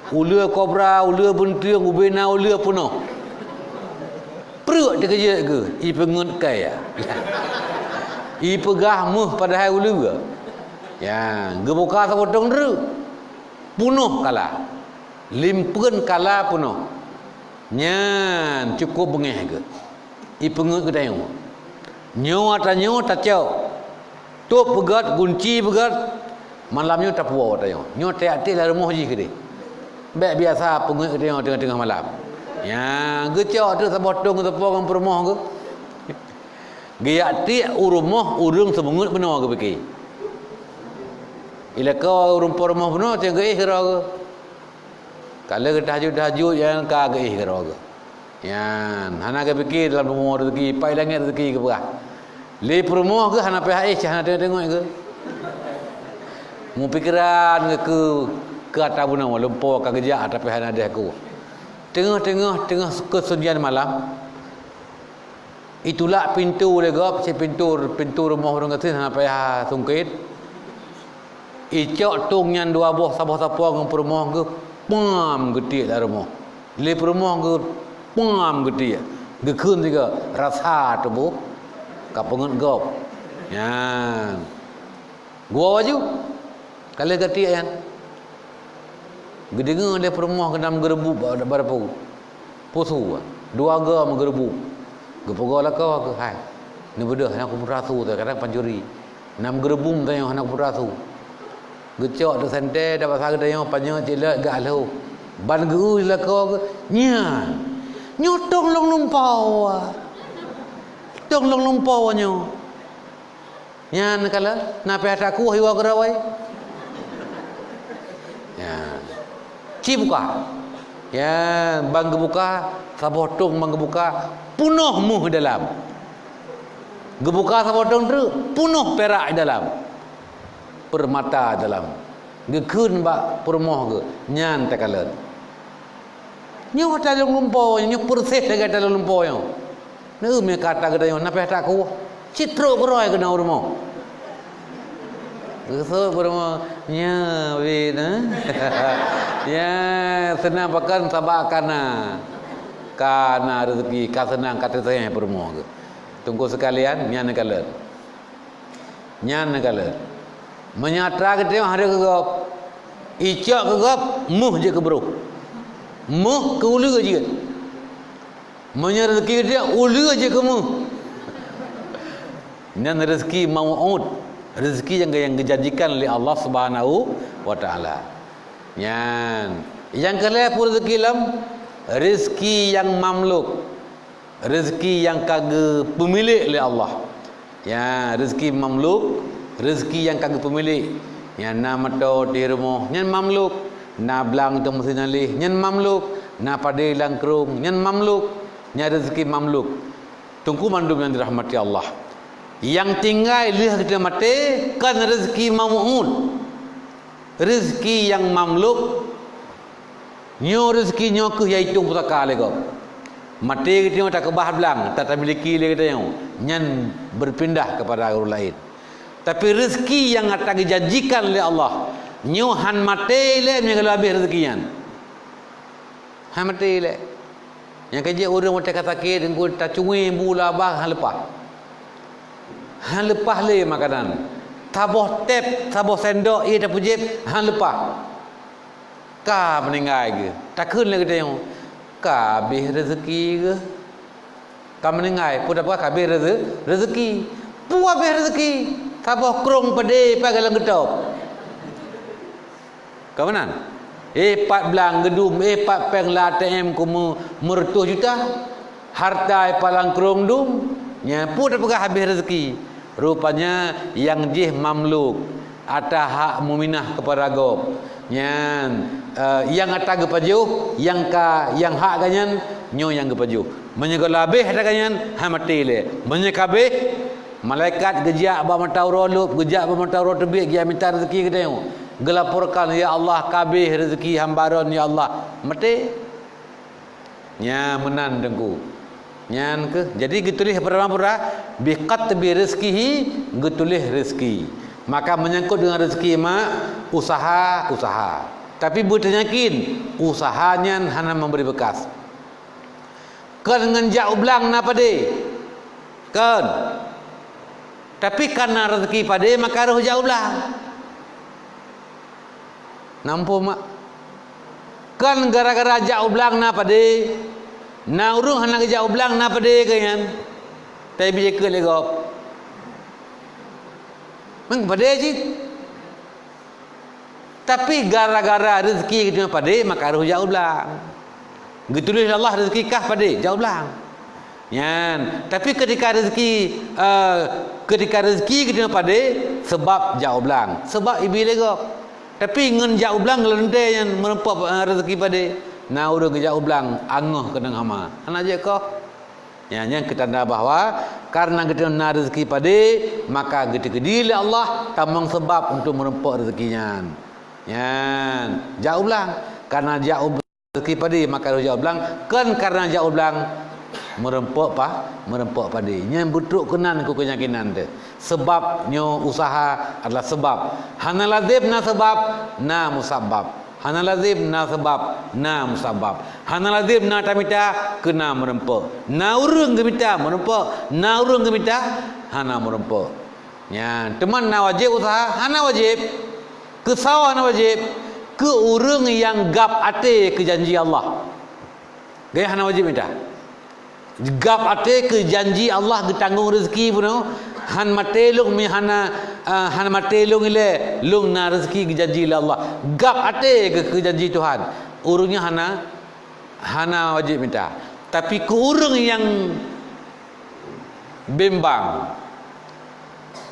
Ular kobra, ular bunting, ubena, ular punuh. Perut dia kerja ke? I pengut kaya. I pegah muh padahal ular. Ya, gebuka sabotong dru. Punuh kala. Limpen kala punuh. Nyan cukup bengih ke. I pengut ke tayong. Nyo atanyo tacau. Tok pegat, kunci pegat. Malamnya tak puas tayong. Nyo tak lah rumah je ke dia. Baik biasa pengut ke tayong tengah-tengah malam. Ya, gecok tu sabotong tepung perumah ke. Giat ti urumah urung sebengut benar ke fikir. Ila kau rumah benar tengok kira ke. Kalau ke tahajud yang ka kira ke. Ya, hana ke fikir dalam rumah rezeki, pai langit rezeki ke berah. Le perumah ke hana PHS hana tengok ke. Mu pikiran ke atas bunang lumpur ka kerja tapi hana ada aku. Tengah kesunyian malam. Itulah pintu legap, pintu rumah orang kata hana payah sungkit. Icok tungnya dua buah sabah-sabah dengan perumah ke pam getik dalam rumah. Le perumah ke pam getik. Gekun juga rasa tubuh kapungan gop. Ya. Gua baju. Kalau getik kan. Gedengar dia perumah ke dalam gerebu berapa? Pusu. Dua gam gerebu. Gepogolah kau ke hai. Ni bedah nak perasu tu kadang pancuri. 6 gerebum tanya nak perasu. Gecok tu santai dapat sara tanya panjang celak gak lau. Ban geru lah kau ke. Nya. Nyotong long lumpau. Tong long lumpau nyo. Nya nakala na pe aku hiwa gerawai. Ya. Cibuka. Ya, bang gebuka, sabotong bang gebuka, punuh muh dalam. Gebuka sabotong tu, punuh perak dalam. Permata dalam. Gekun bak permoh ke, nyan takalan. Nyo dalam lumpur, nyo persis dekat dalam lumpur yang. Me kata ke dayon, napa tak ku? Citro beroi ke na rumah. So berma nya weh na. Ya senang pakan sabakana. Kana rezeki ka senang kata saya berma ke. Tunggu sekalian nyan kaler. Nyan kaler. Menyatra ke tengok hari ke gop. Icak ke gop, muh je ke bro. Muh ke ulu ke je. Menyar rezeki dia ulu je ke muh. Nyan rezeki mau'ud. Rezeki yang dijanjikan oleh Allah Subhanahu wa taala. Yang kelima pun rezeki lam rezeki yang mamluk. Rezeki yang kagak pemilik oleh Allah. Ya, rezeki mamluk, rezeki yang kagak pemilik. Yang na mato di rumah, nyan mamluk. Na blang tu mesti nalih, nyan mamluk. Na padai langkrung, nyan mamluk. Nya rezeki mamluk. Tunggu mandum yang dirahmati Allah. Yang tinggal lihat kita mati kan rezeki mamu'un. Rezeki yang mamluk. Nyo rezeki nyo ke iaitu putaka lego. Mati kita tak kebah belang, tak miliki le kita yang nyan berpindah kepada orang lain. Tapi rezeki yang akan dijanjikan oleh Allah, nyo han mati le yang lebih rezeki yan. Han mati le. Yang kerja orang mati kata sakit, engko tak cungui bula bah han lepas. Han lepas le makanan. Taboh tep, taboh sendok, ia dah pujib, han lepas. Ka meninggal ke? Takun le kita yang ka habis rezeki ke? Ka meninggal, pun dapat habis rezeki. Pu habis rezeki. Taboh krong pede pakai dalam getop. Ka mana? Pat belang gedum, pat peng la ATM ku mertuh juta. Harta palang krong dum. Nya pun dapat habis rezeki. Rupanya yang jih mamluk ada hak muminah kepada gob. Yang ada gepajuh, yang hak kanyan nyo yang gepajuh. Menyegol labih ada kanyan ha mati le. Menyekabih malaikat gejak ba matau rolup, gejak ba matau ro tebik dia minta rezeki kita yo. Gelaporkan ya Allah kabih rezeki hambaran ya Allah. Mati. Nya menan dengku. Nyan ke. Jadi gitulis pertama pura biqatbi rizqihi gitulis rezeki. Maka menyangkut dengan rezeki mak usaha. Tapi bertenyakin usahanya hanya memberi bekas. Kan dengan jak ublang na pade. Kan. Tapi karena rezeki pade maka roh jak ublang. Nampu mak. Kan gara-gara jak ublang na pade. Na urung hana jak ublang na pade kan. Tapi bija ke legop. Mang pade je. Tapi gara-gara rezeki kita pade maka roh jak ublang. Gitulah Allah rezeki kah pade jak ublang. Yan. Tapi ketika rezeki kita pade sebab jak ublang. Sebab ibi legop. Tapi ngen jak ublang lente yang merempap rezeki pade. Na urang jak ublang angah kenang hama. Anak je kau. Yang ketanda bahawa karena kita nak rezeki pade maka gede-gede Allah tamang sebab untuk merempap rezekinya. Yan. Jak ublang karena jak ublang rezeki pade maka jak ublang kan karena jak ublang merempok pade. Yang betul kenan ku keyakinan tu. Sebab nyo usaha adalah sebab. Hana lazim na sebab na musabab. Hana lazim na sebab na musabab. Hana lazim na tamita kena merempok. Na urang gemita merempok. Na urang gemita hana merempok. Ya, teman na wajib usaha hana wajib. Kesawah na wajib. Ke urang yang gap ate ke janji Allah. Gaya hana wajib minta. Gap ate ke janji Allah ke tanggung rezeki pun han matelung mi hana matelung ile lung na rezeki ke janji Allah. Gap ate ke janji Tuhan. Urungnya hana wajib minta. Tapi ke urung yang bimbang.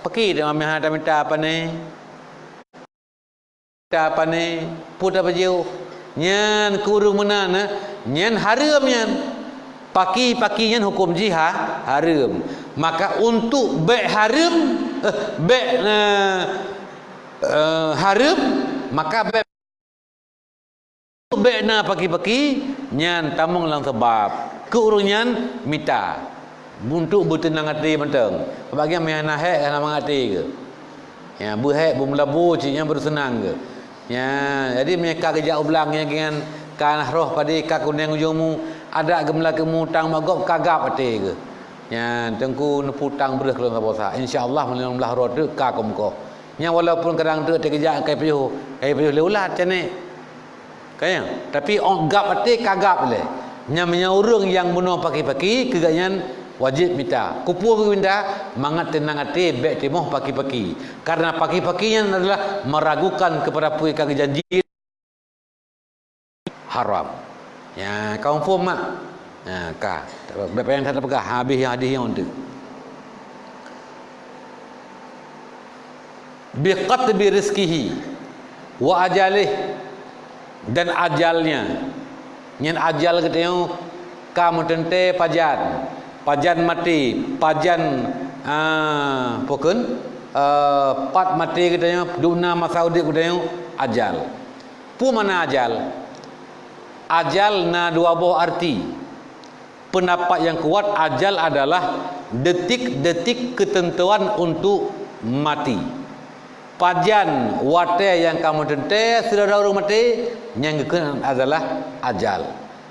Pakai dia mami hana minta apa ni? Minta apa ni? Putar baju. Nyan ke urung mana na? Nyan haram nyan. Paki-pakinya hukum jihad haram. Maka untuk haram maka baik na paki-paki nyan tamung lang sebab keurunyan mita untuk bertenang hati menteng. Bagian mehana hek kana mangati ke. Ya buhek bumlabu cinya bersenang ke. Ya jadi mereka kerja ublang yang dengan kan roh pada ka kuneng ujungmu ada gemla kemutang magop kagap ate ke. Ya tengku neputang beres kalau puasa. Insya-Allah melalui roh tu ka komko. Nya walaupun kadang tu te kerja kai piu leulat cene. Kaya tapi on gap ate kagap le. Nya menya urang yang bunuh paki-paki keganyan wajib minta. Kupu minta mangat tenang ate bek timoh paki-paki. Karena paki-pakinya adalah meragukan kepada puai kang janji haram. Ya, kaum faham mak. Ya, ka. Berapa yang tak pegah habis yang hadis yang tu. Biqatbi rizqihi wa ajalih dan ajalnya. Nyen ajal ketemu kamu tente pajan mati, pajan pokon pat mati ketemu duna masa udip ketemu ajal. Pu mana ajal? Ajal na dua buah arti. Pendapat yang kuat ajal adalah detik-detik ketentuan untuk mati. Pajan wate yang kamu tente sudah orang mati yang kena adalah ajal.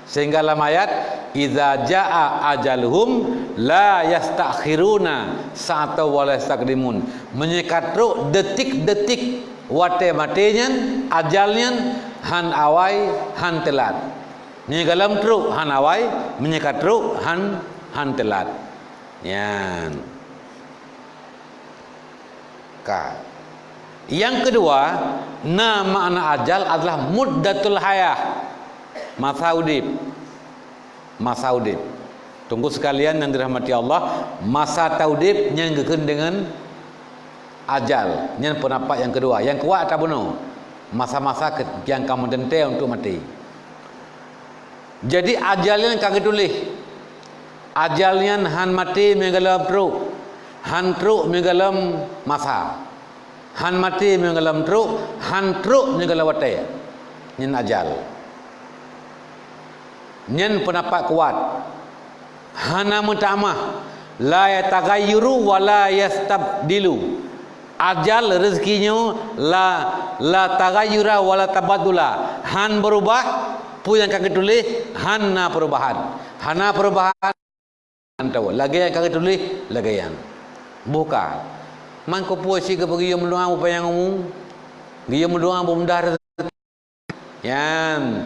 Sehingga dalam ayat idza jaa ajaluhum la yastakhiruna sa'ata wa la yastaqdimun. Menyekatru detik-detik wate matinya ajalnya han awai han telat. Ni galam truk han awai menyekat truk han telat. Yan. Ka. Yang kedua, makna ajal adalah muddatul hayah. Masa udip. Tunggu sekalian yang dirahmati Allah, masa taudip yang gekeun dengan ajal. Yang pendapat yang kedua. Yang kuat tak bunuh. Masa-masa yang kamu tente untuk mati. Jadi ajalnya kagak tulis. Ajalnya han mati mengalam truk. Han truk mengalam masa. Han mati mengalam truk. Han truk mengalam wate. Nyen ajal. Nyen pendapat kuat. hana mutamah, la yataghayyuru wa la yastabdilu. Ajal rezekinya la taghayyura wa la tabadula. Han berubah, pu yang kaki tulis hana perubahan. Hana perubahan antau. Lagi yang kaki tulis lagi yang. Buka. Man ko pu si ke pergi mendoa apa yang umum. Dia mendoa bumdar. Yan.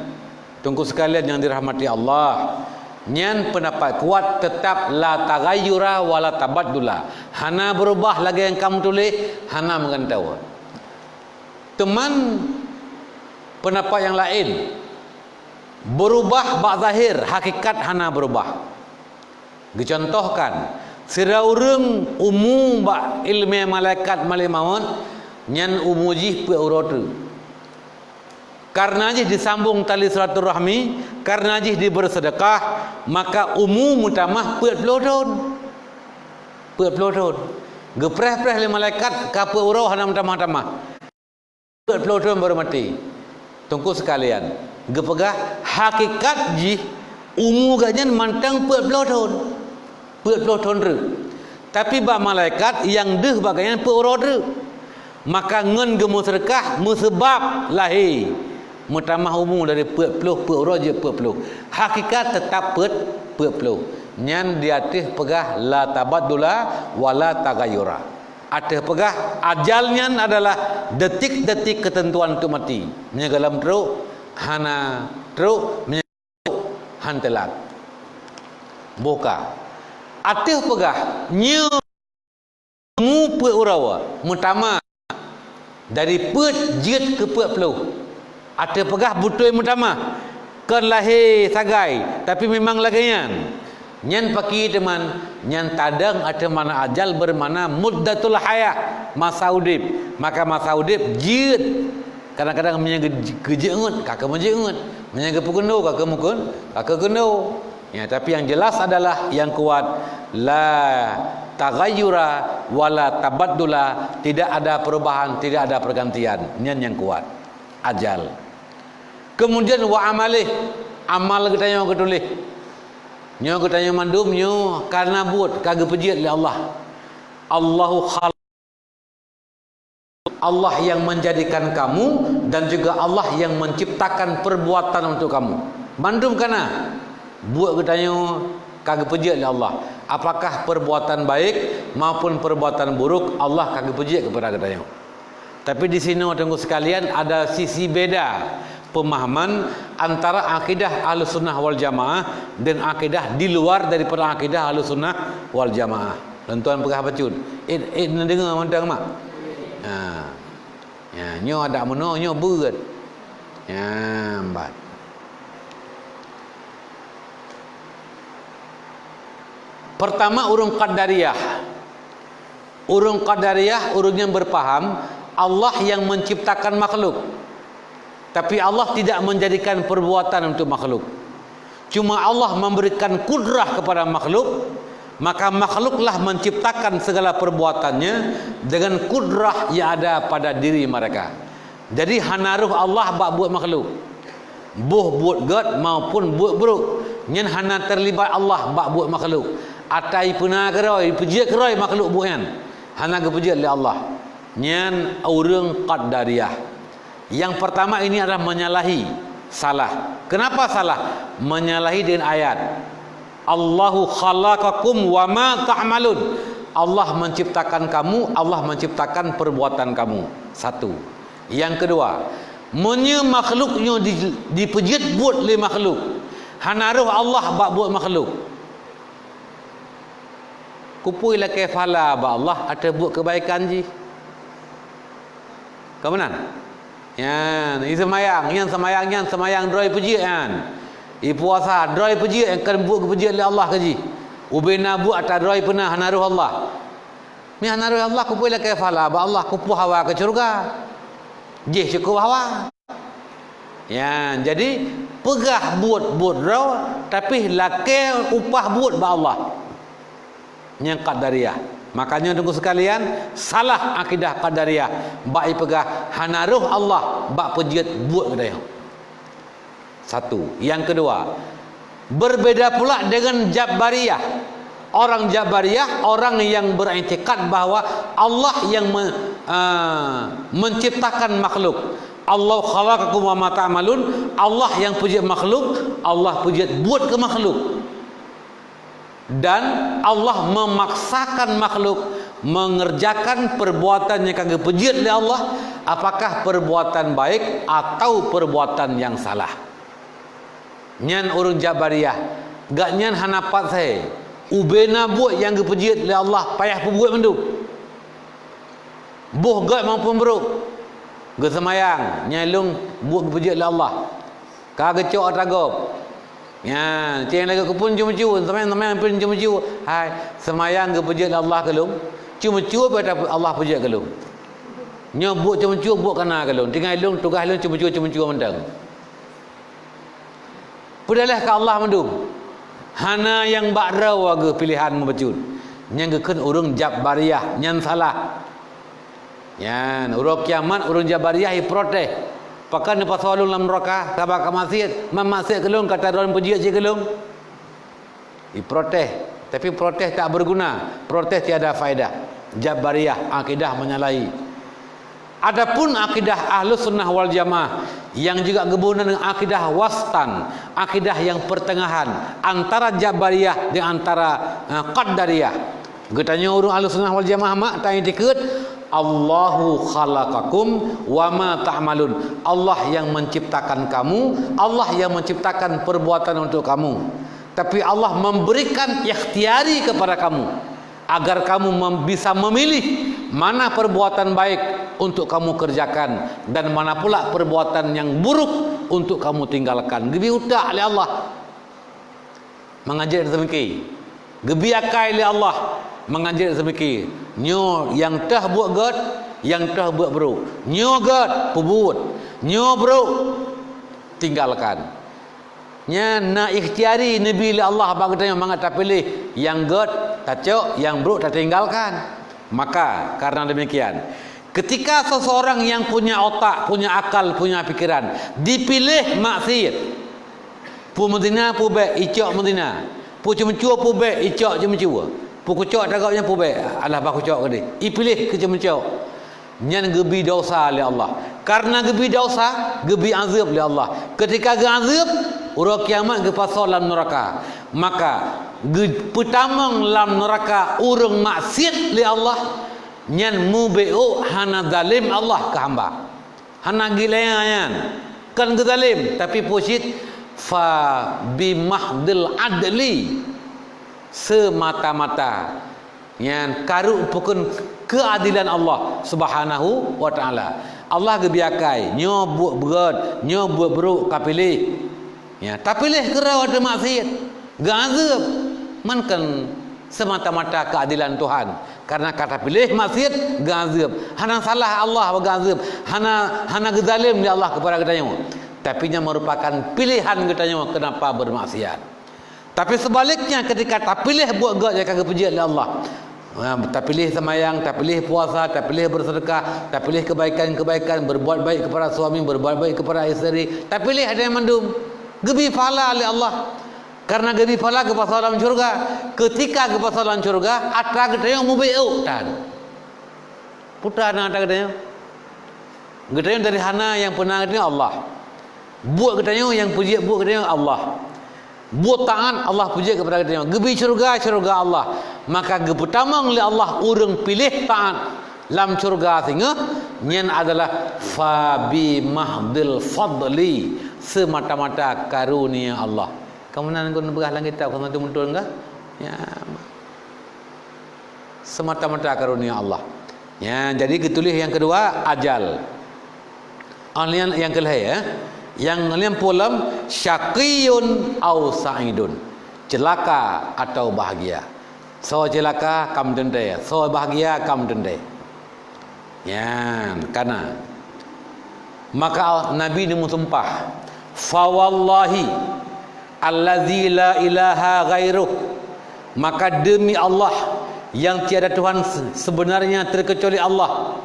Tunggu sekalian yang dirahmati Allah. Nyan pendapat kuat tetap la taghayyura wa la tabaddula. Hana berubah lagi yang kamu tulis, hana mengantau. Teman pendapat yang lain berubah bak zahir, hakikat hana berubah. Dicontohkan, sira urang umum bak ilmu malaikat malimawon nyan umujih pe uratu. Karena jih disambung tali silaturahmi, karena jih dibersedekah, maka umum utamah peut pelodon. Peut pelodon. Gepreh-preh le malaikat ka peut urau hanam tamah-tamah. Peut pelodon baru mati. Tunggu sekalian. Gepegah hakikat jih umum ganyan mantang peut pelodon. Peut pelodon re. Tapi ba malaikat yang deh bagaimana peut urau re. Maka ngen gemu sedekah musebab lahir. Mutamah umum dari peut urau je peut peluh. Hakikat tetap peut peluh. Nyan di atas pegah la tabaddula wala taghayyura. Atas pegah ajalnya adalah detik-detik ketentuan untuk mati. Menyegalam teruk hana teruk menyegalam hantelak. Buka. Atas pegah nyu mu peut urau mutama dari peut jit ke peut peluh. Ada pegah butoi mutama kan lahir sagai tapi memang lagian nyan paki teman nyan tadang ada mana ajal bermana muddatul hayat masa udip, maka masa udip jit kadang-kadang menyaga kejengut kakak menjengut menyaga pukendo kakak mukun kakak kendo ya. Tapi yang jelas adalah yang kuat la taghayyura wala tabaddula, tidak ada perubahan, tidak ada pergantian. Nyan yang kuat ajal. Kemudian wa amalih, amal kita yang tulis. Nyo kita yang mandum nyo karena buat kagak pejit oleh Allah. Allahu khalaq. Allah yang menjadikan kamu dan juga Allah yang menciptakan perbuatan untuk kamu. Mandum kana buat kita yang kagak pejit oleh Allah. Apakah perbuatan baik maupun perbuatan buruk, Allah kagak pejit kepada kita yang. Tapi di sini tunggu sekalian ada sisi beda pemahaman antara akidah Ahlussunnah wal Jamaah dan akidah di luar daripada akidah Ahlussunnah wal Jamaah. Dan tuan pegah bacut. Dengar mandang mak. Ha. Ya, nyo ada meno nyo beut. Ya, empat. Pertama urung qadariyah. Urung qadariyah urung yang berpaham Allah yang menciptakan makhluk. Tapi Allah tidak menjadikan perbuatan untuk makhluk. Cuma Allah memberikan kudrah kepada makhluk, maka makhluklah menciptakan segala perbuatannya dengan kudrah yang ada pada diri mereka. Jadi hanaruh Allah bak buat makhluk. Buh buat god maupun buat buruk. Nyen hana terlibat Allah bak buat makhluk. Atai puna keroi, pejit keroi makhluk bukan. Hana kepejit oleh Allah. Nyen urang qadariyah. Yang pertama ini adalah menyalahi, salah. Kenapa salah? Menyalahi dengan ayat Allahu khalaqakum wa ma ta'malun. Allah menciptakan kamu, Allah menciptakan perbuatan kamu. Satu. Yang kedua, menye makhluknya dipejit buat oleh makhluk. Hanaruh Allah bak buat makhluk. Kupuilah kefala ba Allah ada buat kebaikan ji. Kemenan? Yan, i semayang, yan semayang droi pejit kan. I puasa droi pejit yang kan buat kepejit oleh Allah kaji. Ubena buat atas droi pernah hanaruh Allah. Mi hanaruh Allah kupuilah kefala ba Allah kupu hawa ke syurga. Jih cukup hawa. Yan, jadi pegah buat raw tapi lake upah buat ba Allah. Yang qadariyah. Makanya tunggu sekalian, salah akidah qadariyah. Bak pegah hanaruh Allah bak pejit buat kedai. Satu. Yang kedua, Berbeda pula dengan Jabariyah. Orang Jabariyah, orang yang beriktikad bahawa Allah yang menciptakan makhluk. Allah khalaqakum wa ma ta'malun. Allah yang pujit makhluk, Allah pujit buat ke makhluk. Dan Allah memaksakan makhluk mengerjakan perbuatan yang kagak pujit oleh Allah, apakah perbuatan baik atau perbuatan yang salah. Nyan urang Jabariyah, gak nyan hanapat saya. Ubena buat yang kepujit oleh Allah, payah pembuat mendu. Buh gak mampu beruk. Gak semayang, nyalung buat kepujit oleh Allah. Kagak cok atagop. Ya, tiang lagi kepun cuma-cuma, semayang pun cuma-cuma. Hai, semayang kepujit oleh Allah kelung. Cuma-cuma pada Allah pujit kelung. Nyobuk cuma-cuma buat kena kelung. Tinggal lung tugas lung cuma-cuma mendang. Pudalah ke Allah mendung. Hana yang bakrau aga pilihan membecun. Yang gekan urang Jabariyah nyan salah. Yan urang kiamat urang Jabariyah i protes. Pakan apa soalun lam neraka sabak maksiat, memaksiat kelung kata orang puji je kelung. I protes, tapi protes tak berguna. Protes tiada faedah. Jabariyah akidah menyalahi. Adapun akidah Ahlus Sunnah wal Jamaah yang juga gabungan dengan akidah wastan, akidah yang pertengahan antara Jabariyah dengan antara Qadariyah. Getanya urang Ahlus Sunnah wal Jamaah mak tanya dikit, Allahu khalaqakum wa ma ta'malun. Allah yang menciptakan kamu, Allah yang menciptakan perbuatan untuk kamu. Tapi Allah memberikan ikhtiari kepada kamu agar kamu bisa memilih mana perbuatan baik untuk kamu kerjakan dan mana pula perbuatan yang buruk untuk kamu tinggalkan. Gebi udah oleh Allah mengajar demikian. Gebi akai oleh Allah mengajar demikian. Nyo yang tah buat god, yang tah buat buruk. Nyo god pebut, nyo buruk tinggalkan. Nya na ikhtiari Nabi Allah bagi tanya mangata pilih yang god tacok, yang buruk tak tinggalkan. Maka karena demikian, ketika seseorang yang punya otak, punya akal, punya pikiran dipilih maksiat, pu medina pu be icok medina, pu cuma-cua pu be icok cuma-cua, pu kucok tagapnya pu be alah ba kucok gede, ipilih ke cuma-cok. Nyan gebi dosa oleh Allah. Karena gebi dosa, gebi azab oleh Allah. Ketika ge azab, urang kiamat ge pasal dalam neraka. Maka pertama dalam neraka urang maksiat li Allah, nyan mubeu hana zalim Allah ke hamba. Hana gilayan kan ge zalim tapi posit fa bi mahdil adli semata-mata nyan karu pukun keadilan Allah Subhanahu wa taala. Allah ge biakai nyo buat berat, nyo buat buruk kapilih. Ya, tak pilih kerana ada maksiat. Gazab mankan semata-mata keadilan Tuhan. Karena kata pilih maksiat gazab. Hana salah Allah gazab. Hana gezalim di Allah kepada katanya. Tapi nya merupakan pilihan katanya kenapa bermaksiat. Tapi sebaliknya ketika tak pilih buat gad yang kagak puji oleh Allah. Tak pilih semayang, tak pilih puasa, tak pilih bersedekah, tak pilih kebaikan-kebaikan, berbuat baik kepada suami, berbuat baik kepada isteri, tak pilih ada yang mendum. Gebi pahala oleh Allah. Karena gebi pahala ke pasal dalam syurga. Ketika ke pasal dalam syurga, ata gedenya mubiu tan. Putra na ata gedenya. Gedenya dari hana yang pernah gedenya Allah. Buat gedenya yang puji buat gedenya Allah. Buat taat Allah puji kepada gedenya. Gebi syurga Allah. Maka geputamang oleh Allah urang pilih taat dalam syurga sehingga nyen adalah fabi mahdil fadli semata-mata karunia Allah. Kamu nan kun begah langit tak kamu tu muntun enggak? Ya. Semata-mata karunia Allah. Ya, jadi ketulih yang kedua ajal. Alian yang kelih ya. Yang alian polam syaqiyun au sa'idun. Celaka atau bahagia. So celaka kam dende, so bahagia kam dende. Ya, karena maka Nabi ini sumpah, fa wallahi allazi la ilaha ghairuh, maka demi Allah yang tiada Tuhan sebenarnya terkecuali Allah,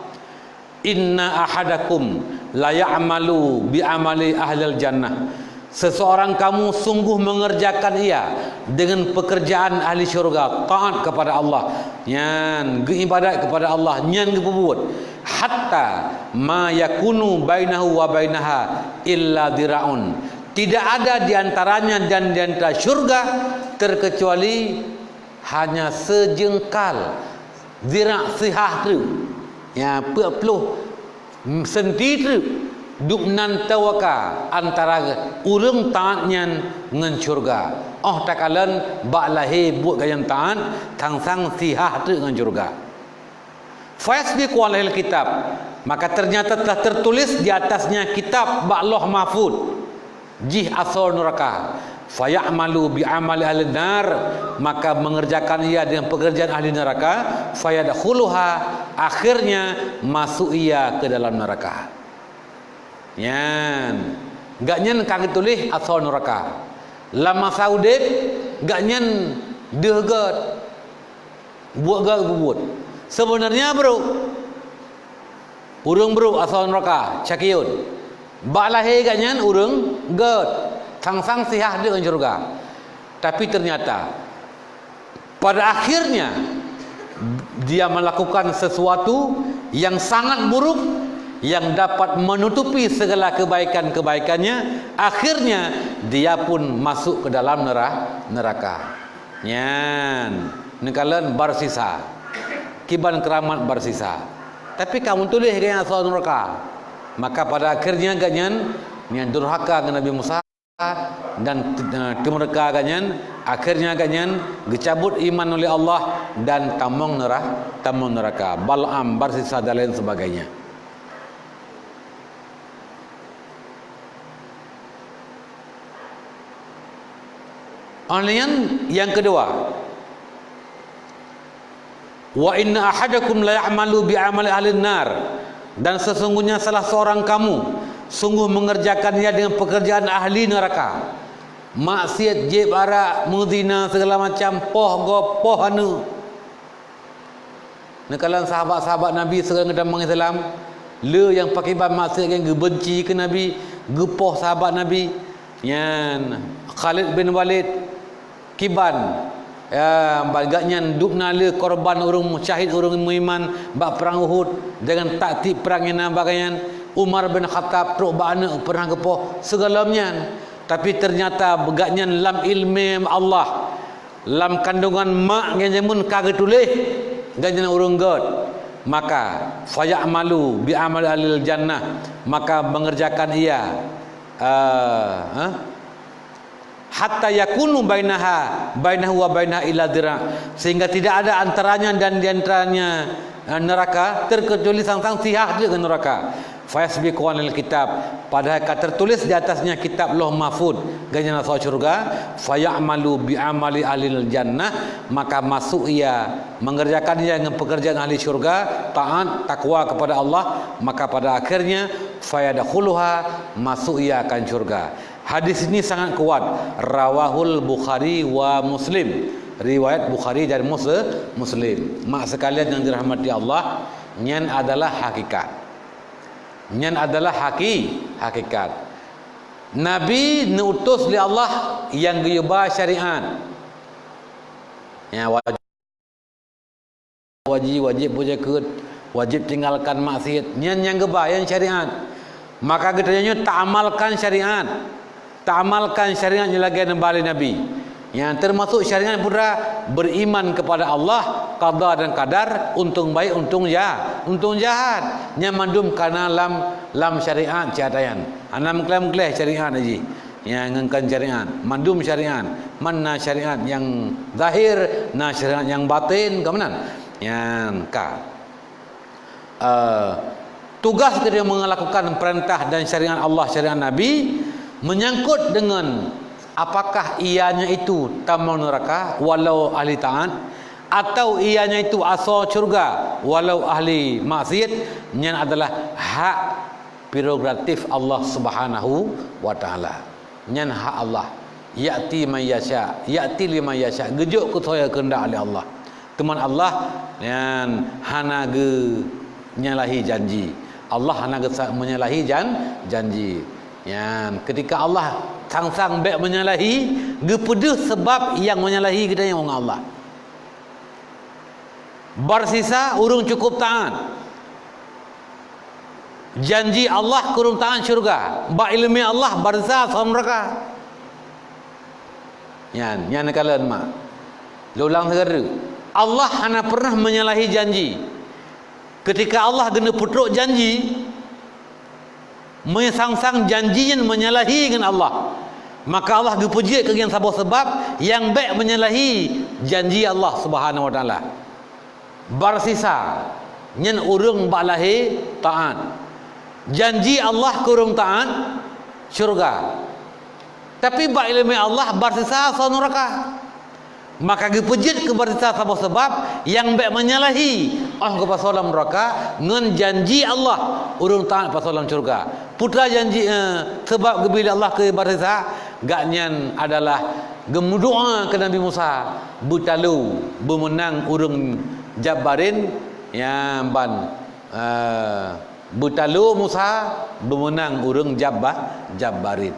inna ahadakum la ya'malu bi amali ahlil jannah, seseorang kamu sungguh mengerjakan ia dengan pekerjaan ahli syurga, taat kepada Allah, nyan ibadat kepada Allah, nyan berbuat, hatta ma yakunu bainahu wa bainaha illa diraun, tidak ada di antaranya dan di antara syurga terkecuali hanya sejengkal zira' sihah tu, ya 40 sentimeter duk nan tawaka antara urang taatnya dengan syurga. Oh takalan bak lahir buat gayam taat tang sang sihah tu dengan syurga. Fasbiqu alal kitab, maka ternyata telah tertulis di atasnya kitab bak Lauh Mahfuz jih asal neraka. Fayamalu bi amali ahli nar, maka mengerjakan ia dengan pekerjaan ahli neraka. Fayadkhuluha, akhirnya masuk ia ke dalam neraka. Nyan gak nyen kang tulis asal neraka. Lama saudip gak nyen dehgat buat gak buat. Sebenarnya bro, urang bro asal neraka cakiun. Bak lahir gak nyen urang gat sang-sang sihah dia dengan syurga. Tapi ternyata pada akhirnya dia melakukan sesuatu yang sangat buruk yang dapat menutupi segala kebaikan-kebaikannya. Akhirnya dia pun masuk ke dalam neraka. Nyan nekalan barsisa, kiban keramat barsisa. Tapi kamu tulis gaya asal neraka, maka pada akhirnya ganyan yang durhaka ke Nabi Musa dan kemereka ganyan, akhirnya ganyan gecabut iman oleh Allah dan tamong neraka. Bal'am barsisa dan lain sebagainya. Yang kedua, wa inna ahadakum la ya'malu bi amali ahli nar, dan sesungguhnya salah seorang kamu sungguh mengerjakannya dengan pekerjaan ahli neraka. Maksiat, jeb, arak, muzina, segala macam, poh anu. Nekalan sahabat-sahabat Nabi sekarang dalam Islam, le yang pakai maksiat yang benci ke Nabi, gepoh sahabat Nabi. Yan Khalid bin Walid kiban bagaknya dukna le korban urang syahid urang muiman bak perang Uhud dengan taktik perang yang bagaian. Umar bin Khattab truk bana pernah gepoh segalanya. Tapi ternyata begaknya lam ilmi Allah, lam kandungan mak yang jamun kagak tulis ganyan urang god, maka fayamalu bi amal alil jannah, maka mengerjakan ia hatta yakunu bainahu wa bainaha illa dira', sehingga tidak ada antaranya dan di antaranya neraka terkecuali sang-sang sihah dia ke neraka. Fasbiqu alal kitab, padahal tertulis di atasnya kitab Lauh Mahfuz ganyan asal syurga. Fayamalu bi amali alil jannah, maka masuk ia mengerjakan ia dengan pekerjaan ahli syurga, taat takwa kepada Allah, maka pada akhirnya fayadkhuluha, masuk ia akan syurga. Hadis ini sangat kuat. Rawahul Bukhari wa Muslim, riwayat Bukhari dan Muslim. Mak sekalian yang dirahmati Allah, nyan adalah hakikat. Nyan adalah hakikat. Nabi diutus oleh Allah yang geyba syariat. Ya wajib bujakut, wajib tinggalkan maksiat. Nyan yang geba yang syariat. Maka katanya tak amalkan syariat. Tak amalkan syariatnya lagi nembali Nabi. Yang termasuk syariat pula beriman kepada Allah, qada dan qadar, untung baik, untung jahat. Nya mandum kana lam syariat ciatayan. Anam klaim-klaim syariat aji. Yang ngengkan syariat, mandum syariat. Mana syariat yang zahir, na syariat yang batin, kemana? Yang tugas dia melakukan perintah dan syariat Allah, syariat Nabi menyangkut dengan apakah ianya itu tamal neraka walau ahli taat, atau ianya itu asal syurga walau ahli maksiat. Yang adalah hak prerogatif Allah Subhanahu wa taala. Yang hak Allah. Ya'ti man yasha, ya'ti liman yasha. Gejuk ku saya kehendak oleh Allah. Teman Allah yang hana ge menyalahi janji. Allah hana ge menyalahi janji. Yang ketika Allah sang-sang baik menyalahi gepeduh sebab yang menyalahi kita yang Allah. Bersisa urung cukup taat. Janji Allah kurung taat syurga. Ba ilmi Allah bersisa sama neraka. Yan kalian mak. Lulang segera. Allah hanya pernah menyalahi janji. Ketika Allah gena putruk janji, menyang-sang janjinya menyalahi dengan Allah, maka Allah gepuji ke yang sebab yang baik menyalahi janji Allah Subhanahu wa taala. Bersisa nyen urung balahi taat. Janji Allah kurung taat syurga. Tapi ba ilmu Allah bersisa sa neraka. Maka gepejit ke bersisa sebab yang baik menyalahi Allah ke pasalam neraka ngen janji Allah urung taat pasalam syurga. Putra janji sebab gebila Allah ke bersisa gaknyan adalah gemudua ke Nabi Musa butalu bemenang urung Jabarin yang ban butalu Musa bemenang urung Jabarin.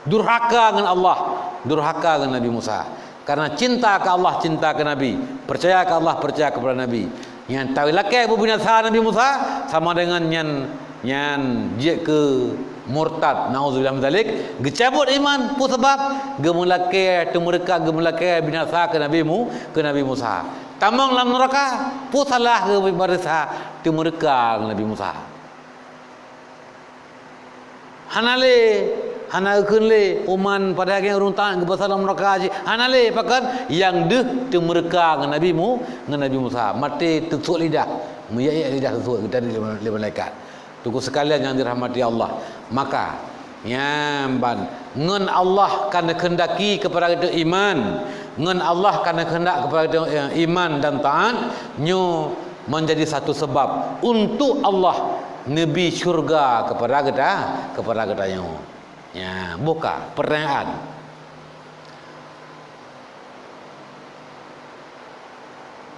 Durhaka dengan Allah, durhaka dengan Nabi Musa. Karena cinta ke Allah, cinta ke Nabi, percaya ke Allah, percaya kepada Nabi. Yang tahu lakai binasa Nabi Musa sama dengan yang dia ke murtad, naudzubillah min zalik, gecabut iman pu sebab gemulake mereka gemulake binasa ke Nabi Musa. Tamang dalam neraka pu salah ke barisa tu mereka Nabi Musa. Hana kunle uman pada yang urung taat ke dalam neraka aji. Hanale pakan yang deh tu mereka dengan Nabi Musa. Mati tusuk lidah, meyak lidah tusuk kita di malaikat. Tuku sekalian yang dirahmati Allah. Maka nyamban ngen Allah kan kehendaki kepada kita iman, ngen Allah kan kehendak kepada kita iman dan taat nyo menjadi satu sebab untuk Allah nabi syurga kepada kita nyo. Ya, buka pertanyaan.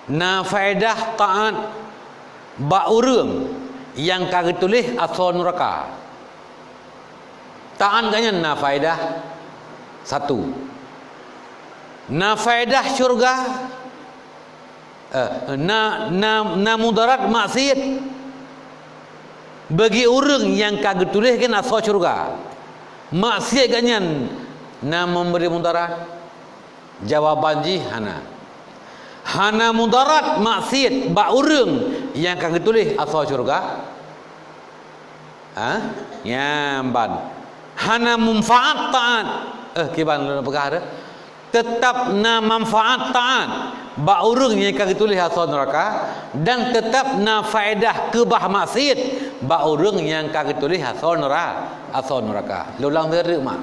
Na faedah taat ba urang yang kagak tulis asal neraka. Taat ganyan na faedah satu. Na faedah syurga na mudarat maksiat bagi orang yang kagak tulis kan asal syurga. Maksiat ganyan na memberi mudarat. Jawaban ji hana mudarat maksiat ba urang yang kagak tulis asal syurga. Nyamban hana manfaat taat kiban perkara tetap na manfaat taat ba urang yang kagak tulis asal neraka dan tetap na faedah kebah maksiat ba urang yang kagak tulis asal neraka. Lulang teruk mak.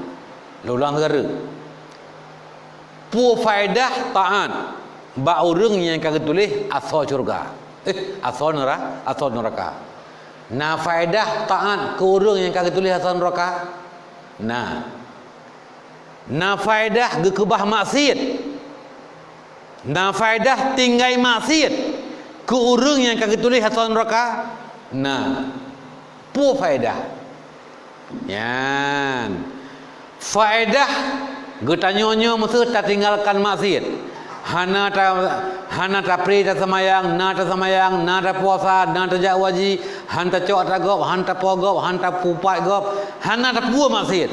Lulang teruk. Pu faedah taat ba urang yang kagak tulis asal syurga. Asal neraka. Na faedah taat ke urang yang kagak tulis asal neraka. Na faedah gekebah maksiat. Na faedah tinggai maksiat ke urang yang kagak tulis asal neraka. Pu faedah. Yan. Faedah getanyonyo mesti tak tinggalkan maksiat. Hana ta pri ta semayang, na ta puasa, na ta jawaji, han ta cok ta gop, han ta pogop, han ta pupat gop, hana ta pu maksiat.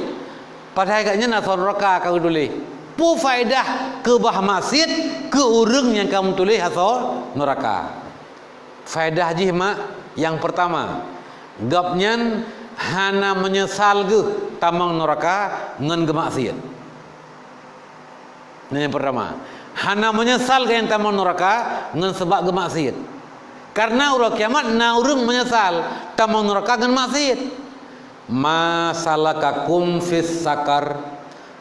Padahal katnya asal neraka kau tulis. Pu faedah ke bah maksiat ke urang yang kamu tulis asal neraka. Faedah ji mak yang pertama, gapnyan hana menyesal ke tamang neraka ngan gemaksiat. Ini yang pertama. Hana menyesal ke yang tamang neraka ngan sebab gemaksiat. Karena urang kiamat na urang menyesal tamang neraka ngan maksiat. Masalakakum fis sakar,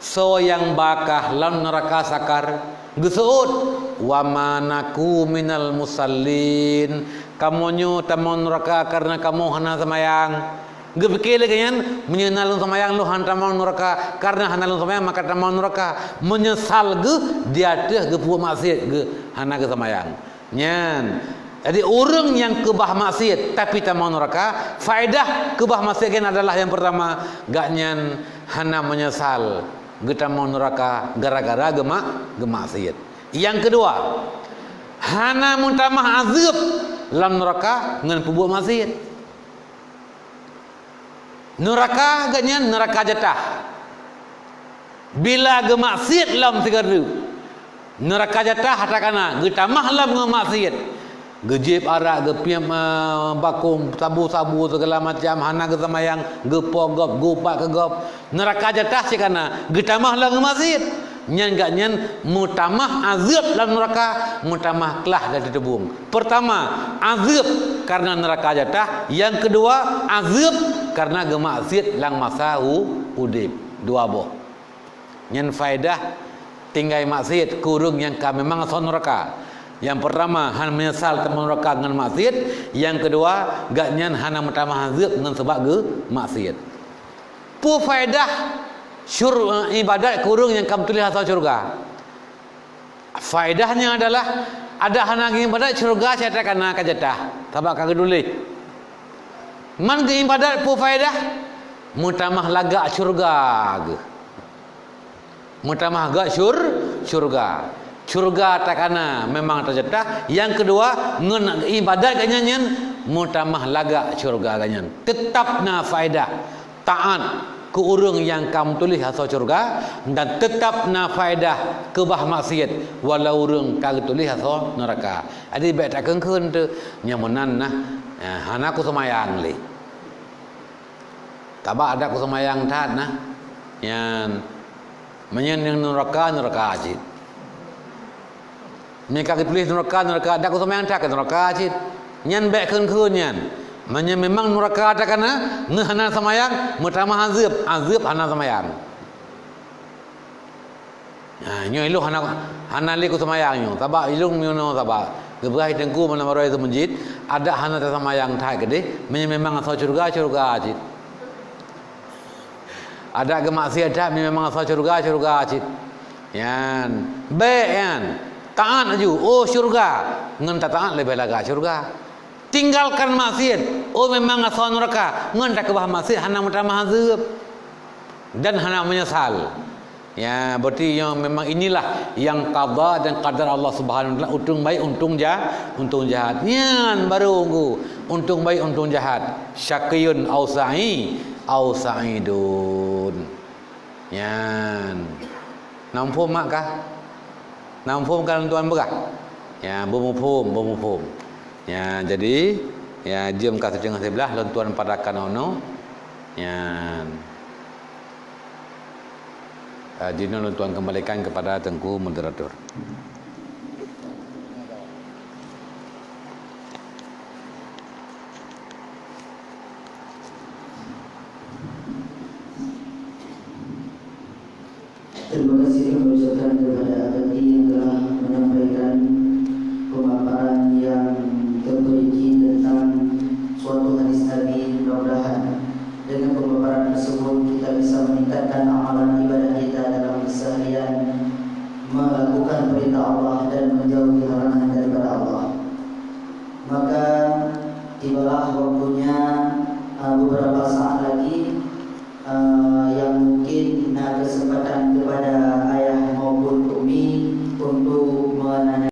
so yang bakah lam neraka sakar geseut wa manaku minal musallin. Kamonyo tamang neraka karena kamu hana semayang. Gepikir lagi kan menyenalun semayang lu hantamang neraka karena hanalun semayang maka tamang neraka menyesal ge dia teh ge pu maksiat ge hana ge semayang nyan. Jadi orang yang kebah maksiat tapi tamang neraka faedah kebah maksiat kan adalah yang pertama gak nyan hana menyesal Kita mau neraka gara-gara gemaksiat. Yang kedua, hana muntamah azab lam neraka ngan perbuat maksiat. Neraka agaknya neraka jatah. Bila gemaksiat lam segera. Neraka jatah hatakana getamah lam ngemaksiat. Gejib arak, gepiam bakung, sabu-sabu segala macam, hana ke samayang, gepogop, gupak ke gop. Neraka jatah sikana getamah lam ngemaksiat. Nyan gak nyan mutamah azab dalam neraka, mutamah kelah dari tebung. Pertama, azab karena neraka jatah. Yang kedua, azab karena gemaksiat lang masa udip. Dua boh. Nyan faedah tinggai maksiat kurung yang ka memang asal neraka. Yang pertama, han menyesal teman neraka dengan maksiat. Yang kedua, gak nyan hana mutamah azab dengan sebab maksiat. Pu faedah ibadat kurung yang kamu tulis asal syurga. Faedahnya adalah ada hanang ibadat syurga saya katakan nak jatah. Tabak kagak tulis. Man ke ibadat pu faedah mutamah lagak syurga. Mutamah gak syurga. Syurga takana memang terjatah. Yang kedua ngen ibadat ganyan mutamah lagak syurga ganyan. Tetapna faedah taat ke urang yang kamu tulis asal syurga dan tetap na faedah kebah maksiat walau urang kagak tulis asal neraka. Adi baik tak keun tu nyamunan nah hana ku semayang li. Tabak ada ku semayang tat nah. Yang menyen yang neraka ajit. Ni kagak tulis neraka ada ku semayang tat neraka ajit. Nyan baik keun nyan. Manya memang neraka ada kana ngehana samayang mutamah azab hana samayang. Nyo ilu hana li ku samayang nyo. Tabak ilung nyo tabak. Geberai tengku mana marai tu menjid ada hana samayang thai gede manya memang asal syurga ajit. Ada gemaksiat dah memang asal syurga ajit. Yan baik yan. Taat aju oh syurga ngan taat lebih laga syurga. Tinggalkan maksiat. Oh memang asal neraka. Ngan tak kebah maksiat hana mutamah azab dan hana menyesal. Ya, berarti yang memang inilah yang qada dan qadar Allah Subhanahu wa taala. Untung baik, untung jahat. Nyan baru unggu. Untung baik, untung jahat. Syaqiyun au sa'idun. Yan. Nampum mak kah? Nampum kan tuan berah? Ya, bumupum. Ya, jadi ya jam kat setengah sebelah lentuan padakan ono. Ya. Dino lentuan kembalikan kepada Tengku moderator. Terima kasih mengucapkan kepada Abadi yang telah menyampaikan pemaparan yang terperinci tentang suatu hadis Nabi. Mudah-mudahan dengan pemaparan tersebut kita bisa meningkatkan amalan ibadah kita dalam keseharian, melakukan perintah Allah dan menjauhi larangan daripada Allah. Maka tibalah waktunya beberapa saat lagi yang mungkin kesempatan kepada